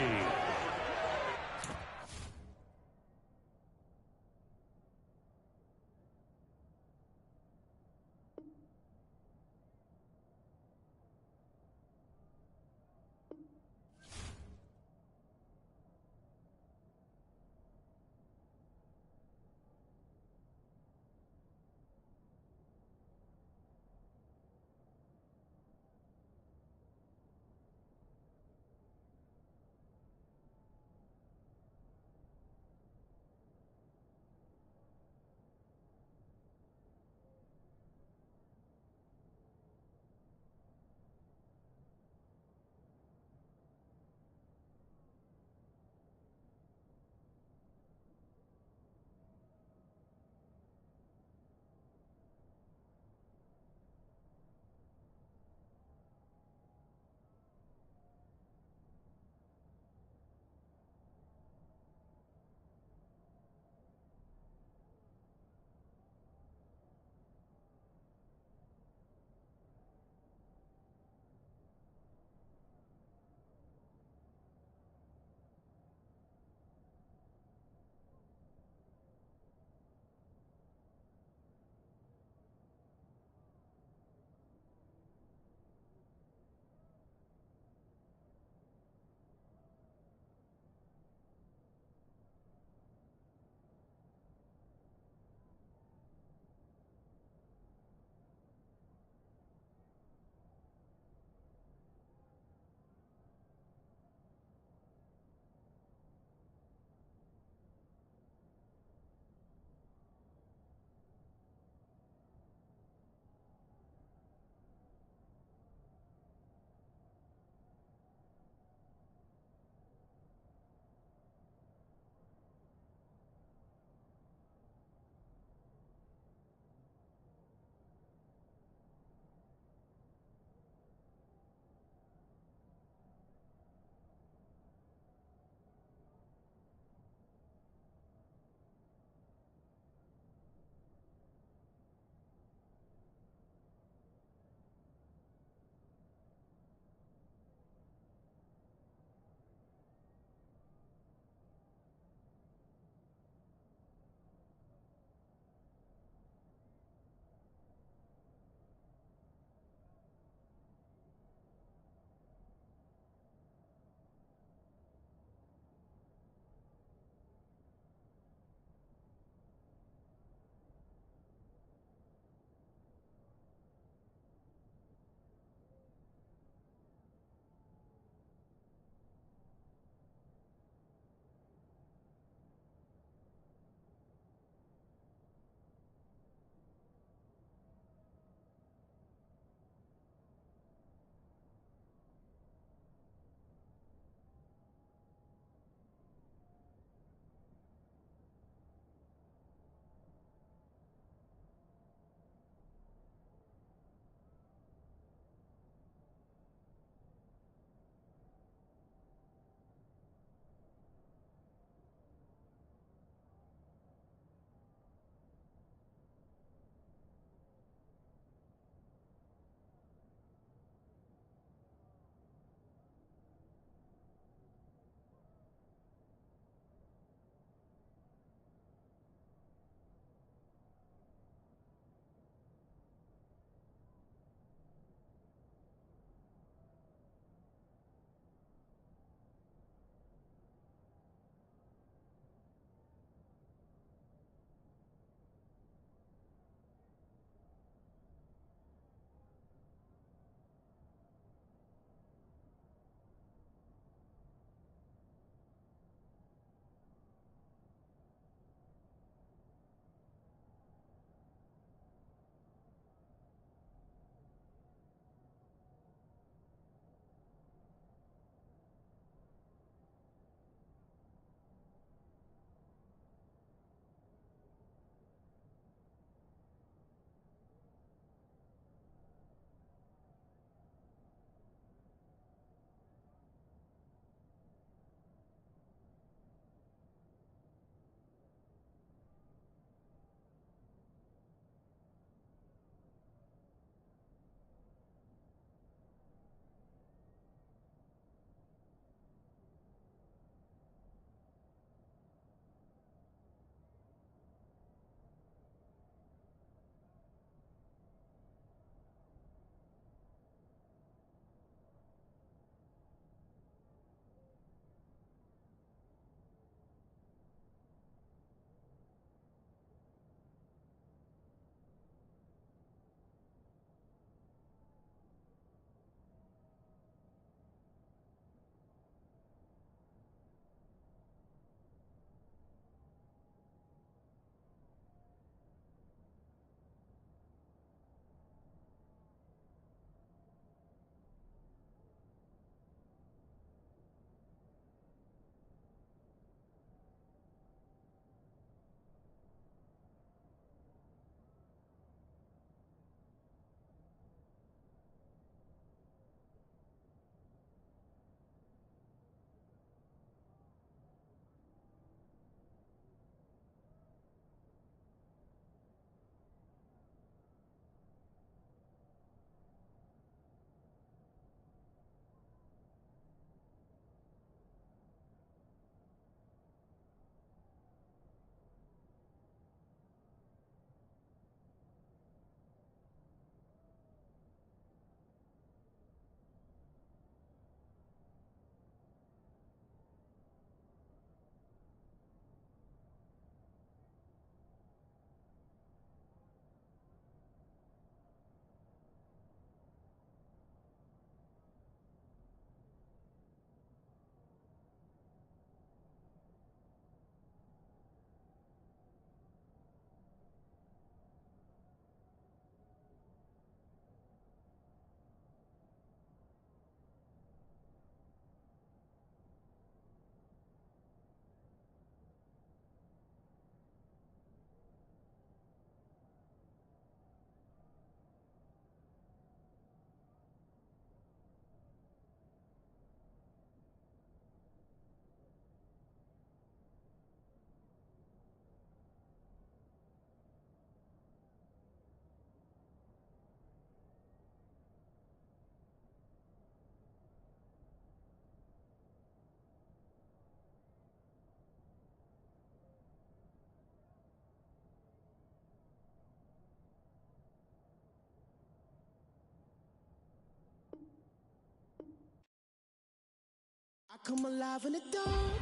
come alive in the dark,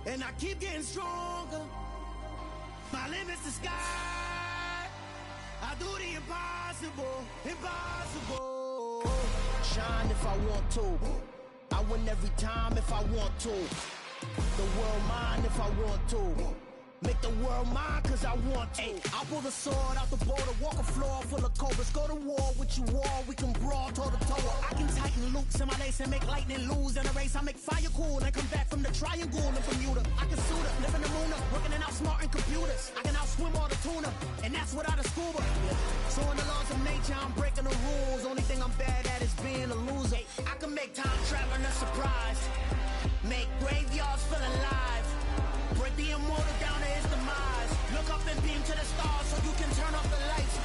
and I keep getting stronger. My limit's the sky. I do the impossible, impossible. Shine if I want to. I win every time if I want to. The world mine if I want to. Make the world mine cause I want to. I'll pull the sword out the border, walk a floor full of cobras. Go to war with you all, we can brawl toe to toe. I can tighten loops in my lace and make lightning lose in a race. I make fire cool and come back from the triangle in Bermuda. I can suit up, live in the moon up, working and outsmarting computers. I can outswim all the tuna, and that's without a scuba. So in the laws of nature, I'm breaking the rules. Only thing I'm bad at is being a loser. I can make time traveling a surprise, make graveyards feel alive, break the immortal down to his demise. Look up and beam to the stars so you can turn off the lights.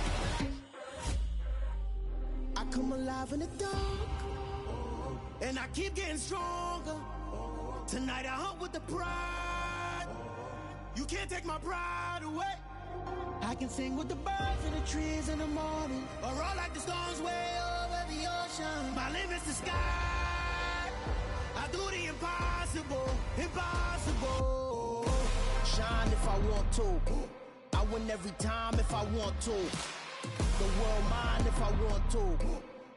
I come alive in the dark, and I keep getting stronger. Tonight I hunt with the pride. You can't take my pride away. I can sing with the birds and the trees in the morning, or roll like the storms way over the ocean. My limit's the sky. I do the impossible, impossible. Shine if I want to. I win every time if I want to. The world mine if I want to.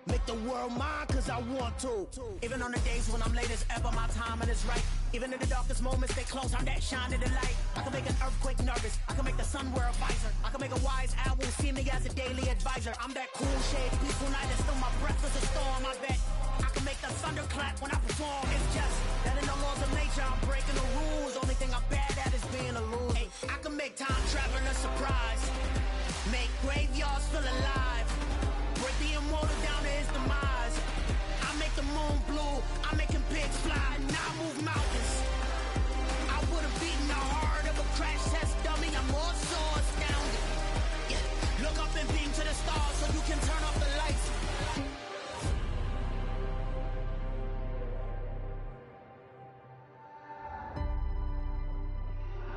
Make the world mine cause I want to. Even on the days when I'm late as ever, my timing is right. Even in the darkest moments, they close, I'm that shine in the light. I can make an earthquake nervous, I can make the sun wear a visor. I can make a wise owl see me as a daily advisor. I'm that cool shade, peaceful night, and still my breath is a storm, I bet. I can make the thunder clap when I perform. It's just that in the laws of nature, I'm breaking the rules. Only thing I'm bad at is being a loser. Hey, I can make time traveling a surprise, make graveyards feel alive, break the immortal down to his demise. I make the moon blue, I'm making pigs fly, and I move mountains. I would've beaten the heart of a crash test dummy. I'm more so astounded. Yeah. Look up and beam to the stars so you can turn off the lights.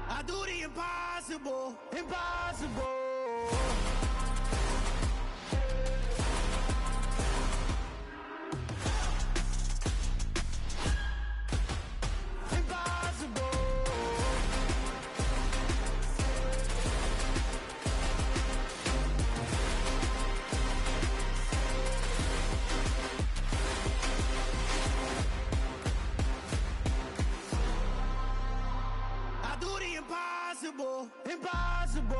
I do the impossible, impossible. Impossible, impossible.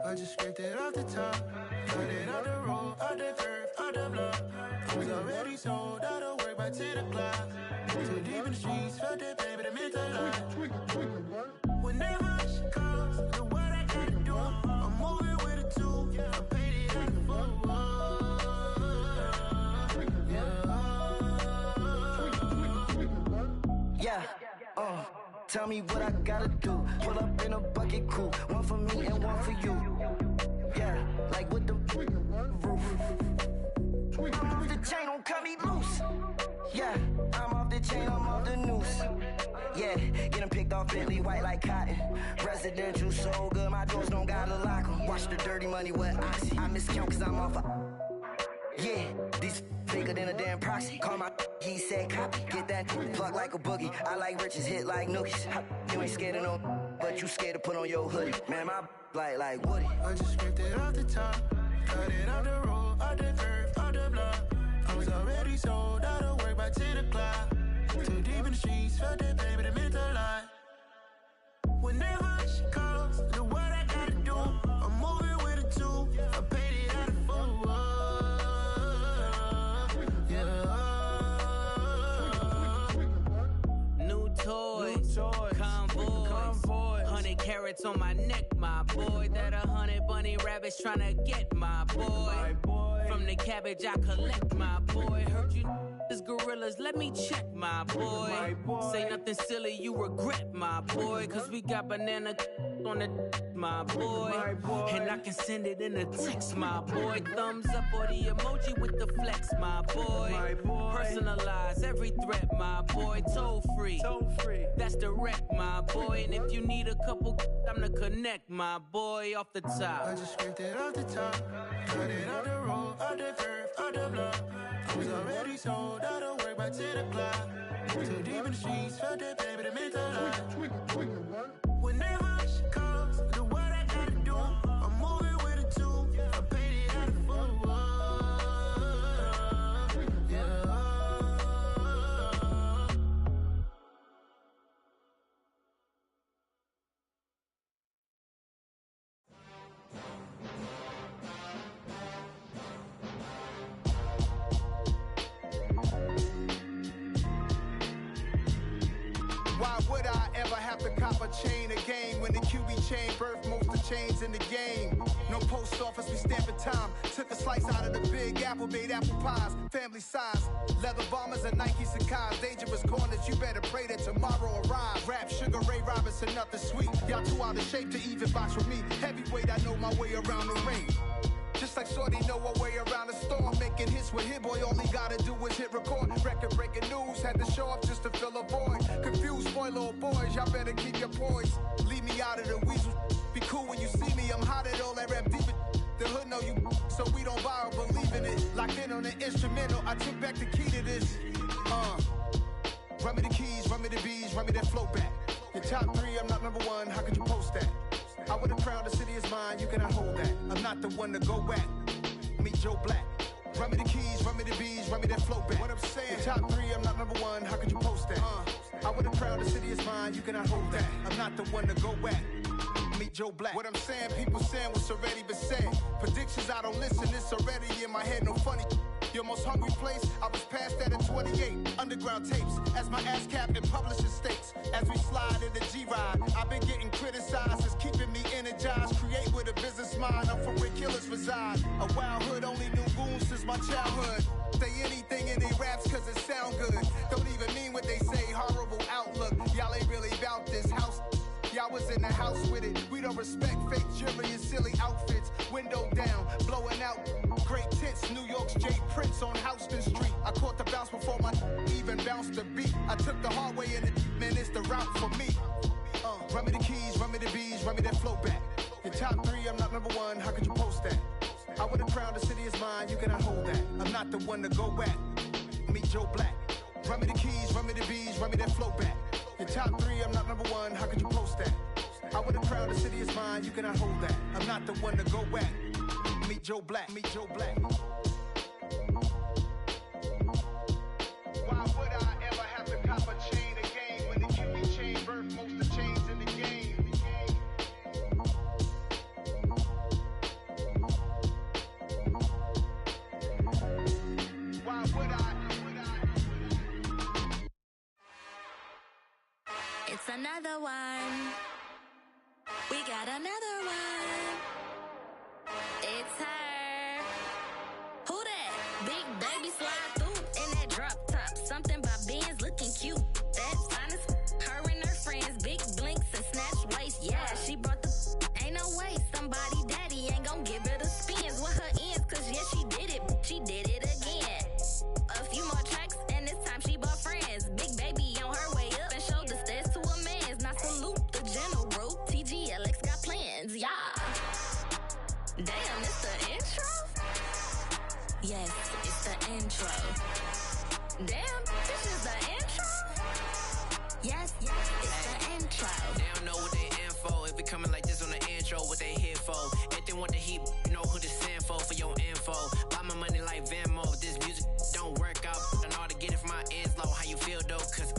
I just scraped it off the top, cut it out the road, out the curve, out the block. Was already sold, out of work by 10 o'clock. Too deep in the streets, felt that baby, the mental lie. Whenever she calls, the what I gotta do, I'm moving with a two. I paid it out the full. Tell me what I gotta do. Pull up in a bucket crew, one for me and one for you. Yeah, like with the roof. I'm off the chain, don't cut me loose. Yeah, I'm off the chain, I'm off the noose. Yeah, getting picked off Bentley white like cotton. Residential so good, my doors don't gotta lock 'em. Watch the dirty money with oxy. I miscount cause I'm off a... Yeah, these bigger than a damn proxy. Call my he said copy. Get that plug like a boogie. I like riches, hit like nookies. You ain't scared of no, but you scared to put on your hoodie. Man, my like Woody. I just scraped it off the top, cut it out the road, out the curve, out the block. I was already sold, out of work by 10 o'clock. Too deep in the streets, felt that baby, the mental lie. Whenever she calls, the what I gotta do, I'm moving with a two. I paid it out of full. Convoy, 100 carats on my neck, my boy. That 100 bunny rabbits tryna get my boy. From the cabbage I collect, my boy. Heard you This gorillas, let me check, my boy. Say nothing silly, you regret, my boy. Cause we got banana on the my boy. And I can send it in a text, my boy. Thumbs up or the emoji with the flex, my boy. Personalize every threat, my boy. Toll free. That's direct, my boy. And if you need a couple, I'm to connect, my boy, off the top. I just scraped it off the top, cut it off the road, off the curve, off the block. I was already sold, I don't work by 10 o'clock. Too deep in the streets, felt that baby, the mental lie. Whenever she calls, do what I gotta do. I'm moving with a two, I paid it out of full. Yeah. Why would I ever have to cop a chain again when the QB chain birthed most of chains in the game? No post office, we stamping time. Took a slice out of the big apple, made apple pies, family size. Leather bombers and Nike Sacai's. Dangerous corners, you better pray that tomorrow arrives. Rap, Sugar Ray Robinson, nothing sweet. Y'all too out of shape to even box with me. Heavyweight, I know my way around the ring. Just like Shorty know her way around the storm. Making hits with Hit Boy, all he gotta do is hit record. Record breaking news, had to show up just to fill a void. Confused boy, little boys, y'all better keep your poise. Leave me out of the weasel. Be cool when you see me, I'm hot at all that rap deep. The hood know you, so we don't borrow, believe in it. Locked in on the instrumental, I took back the key to this. Run me the keys, run me the bees, run me that flow back. Your top three, I'm not number one, how could you post that? I would have crowned the city is mine, you cannot hold that. I'm not the one to go back. Meet Joe Black. Run me the keys, run me the bees, run me that flow back. What I'm saying, your top three, I'm not number one, how could you post that? I would have crowned the city is mine, you cannot hold that. I'm not the one to go back. Meet Joe Black. What I'm saying, people saying what's already been said. Predictions, I don't listen, it's already in my head, no funny. Your most hungry place, I was past that at 28. Underground tapes, as my ass cap in publishing states. As we slide in the G-Ride, I've been getting criticized, it's keeping me energized. Create with a business mind, I'm from where killers reside. A wild hood, only knew goons since my childhood. Say anything in they raps cause it sound good. Don't even mean what they say, horrible outlook. Y'all ain't really about this house. Y'all was in the house with it. We don't respect fake jewelry and silly outfits. Window down, blowing out great tits. New York's J. Prince on Houston Street. I caught the bounce before my even bounced the beat. I took the hard way in it, man, it's the route for me. Run me the keys, run me the bees, run me that flow back. Your top three, I'm not number one, how could you post that? I would have crowned the city is mine, you cannot hold that. I'm not the one to go back. Meet Joe Black. Run me the keys, run me the bees, run me that flow back. Your top three, I'm not number one, how could you post that? I would have crowned the city is mine, you cannot hold that. I'm not the one to go back. Meet Joe Black, meet Joe Black. Why would I ever have to cop a chain again when the QB chain birthed most of chains in the game? Why would I? It's another one. We got another one. It's her. Who that? Big baby slide through in that drop top. Something by Benz looking cute. That's honest. Her and her friends, big blinks and snatch waist. Yeah, she brought the. Ain't no way somebody daddy ain't gon' give her the spins with her ends. Cause yeah, she did it. She did it again. A few more tracks and this time she bought friends. Big baby on her way up and showed the stairs to a man's. Now salute the general. TGLX got plans, yeah. Damn, it's the intro? Yes, it's the intro. Damn, this is the intro? Yes, it's the intro. They don't know what they in for. If it coming like this on the intro, what they here for? If they want the heat, you know who to send for your info. Buy my money like Venmo. If this music don't work out, I know how to get it from my ends low. How you feel though? Cause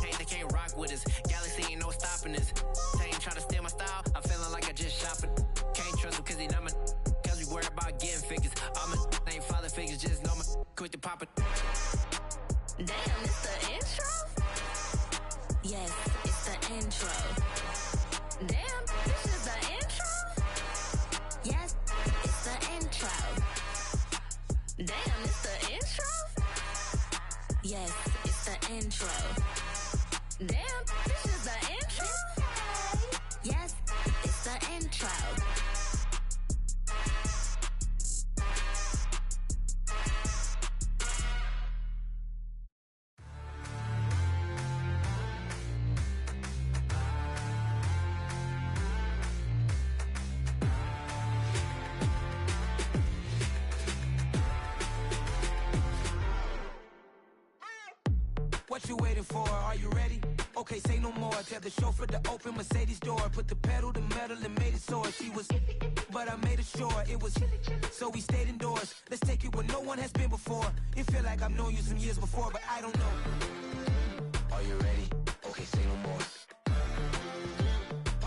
hey, they can't rock with us. Galaxy ain't no stopping this. They ain't try to steal my style. I'm feeling like I just shop it. Can't trust them cause they not my. Cause we worried about getting figures. All my ain't father figures, just know my quick to pop it. Damn, it's the intro? Yes, it's the intro. Damn, this is the intro? Yes, it's the intro. Damn, it's the intro? Yes, it's the intro. Damn, this is the intro? Yes, it's the intro. What you waiting for? Are you ready? Okay, say no more. Tell the chauffeur to open Mercedes door. Put the pedal to metal and made it soar. She was, but I made it sure it was. So we stayed indoors. Let's take it where no one has been before. It feel like I've known you some years before, but I don't know. Are you ready? Okay, say no more.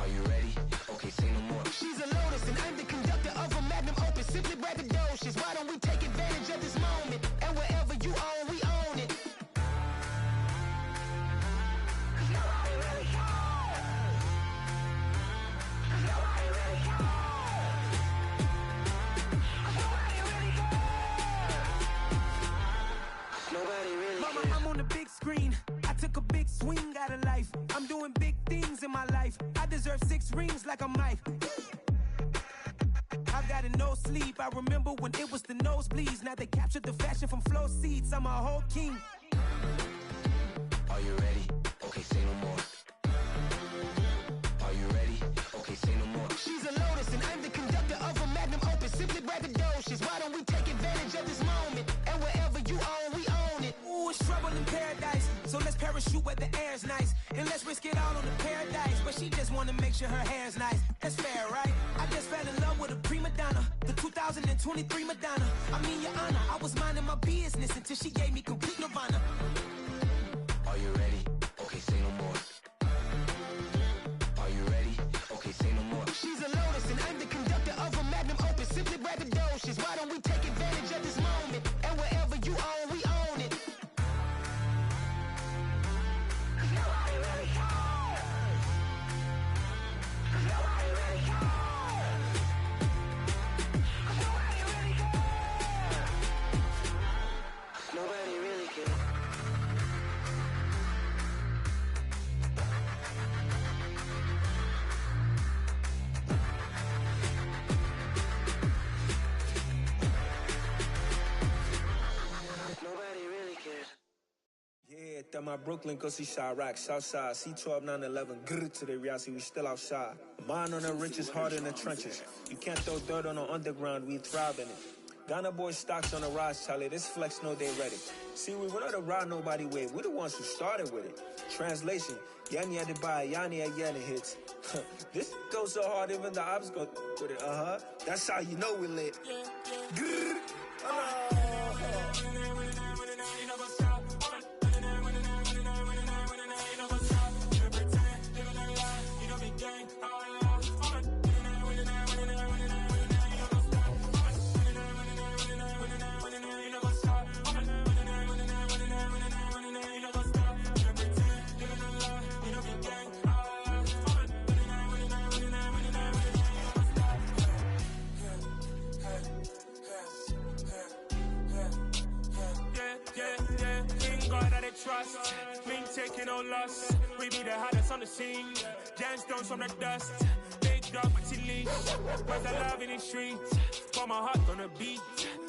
Are you ready? Okay, say no more. She's a Lotus and I'm the conductor of a Magnum Opus. Simply braggadocious. Why don't we take advantage of this moment? And wherever you own, we own it. Mama, I'm on the big screen. I took a big swing out of life. I'm doing big things in my life. I deserve 6 rings like a Mike. I've got no sleep. I remember when it was the nosebleeds. Now they captured the fashion from flow seats. I'm a whole king. Are you ready? Okay, say no more. Are you ready? Okay, say no more. She's a Lotus and I'm the conductor of a Magnum Opus. Simply braggadocious. Why don't we take advantage of this moment? And wherever you own, we own it. Ooh, it's trouble in paradise. So let's parachute where the air's nice. And let's risk it all on the paradise. But she just wanna make sure her hair's nice. That's fair, right? I just fell in love with a prima donna. The 2023 Madonna. I mean, your honor, I was minding my business until she gave me complete nirvana. Are you ready? Okay, say no more. Are you ready? Okay, say no more. She's a Lotus and I'm the conductor of a Magnum Opus. Simply braggadocious. Why don't we take advantage of this moment? And wherever you own, we own it. Nobody really cares. Nobody really cares. Nobody really cares. Nobody really cares. Nobody really cares. Yeah, that my Brooklyn, go see Chirac, Southside, C12, 911, grrr to the reality, we still outside. Mine on the riches, hard in the trenches. You can't throw dirt on the underground, we thrive in it. Ghana boys stocks on the rise, Charlie, this flex know they ready. See, we not to ride nobody with, we the ones who started with it. Translation, Yanni had to buy, Yanni had Yanni hits. This goes so hard, even the ops go with it, That's how you know we lit. Grrr. Trust, we ain't taking no loss. We be the hottest on the scene. Gemstones from the dust. Big dog, but she leash. Where's the love in the streets? Put my heart on the beat.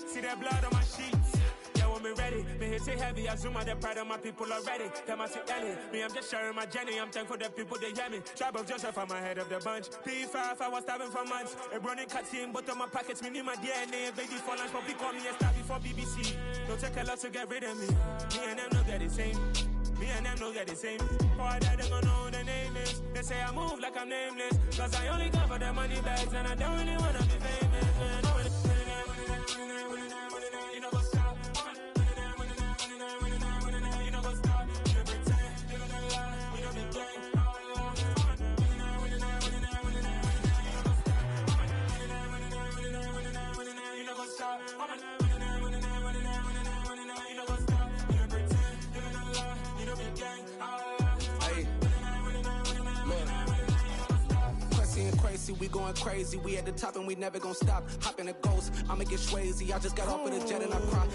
See that blood on my sheets. Yeah, when we ready, me hit it heavy. I zoom out the pride of my people already. Them I see Ellie. Me, I'm just sharing my journey. I'm thankful that people they hear me. Tribe of Joseph, I'm ahead of the bunch. P5, I was starving for months. A running cutscene, but on my pockets, me need my DNA. Baby for lunch, but call me a star before BBC. Don't take a lot to get rid of me. Me and them know that the same. Me and them know that the same. For that they gon' know who the name is. They say I move like I'm nameless. Cause I only come for the money bags and I don't really wanna be famous, man. You know what's up? You know what's up? You pretend, you don't lie, you don't be gang. You know what's up? see we going crazy. We at the top and we never gonna stop. Hop in a ghost, I'ma get swayzy. I just got off of the jet and I cry.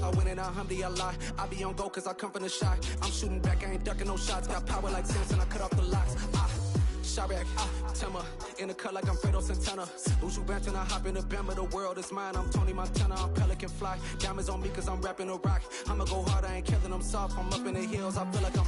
I win in alhamdulillah. I be on go cause I come from the shot. I'm shooting back, I ain't ducking no shots. Got power like Samson, I cut off the locks. Sharek, Timmer, in the cut like I'm Fredo Santana. Uju Banton, I hop in the Bama, the world is mine. I'm Tony Montana, I'm Pelican Fly. Diamonds on me cause I'm rapping a rock. I'ma go hard, I ain't killing them soft. I'm up in the hills, I feel like I'm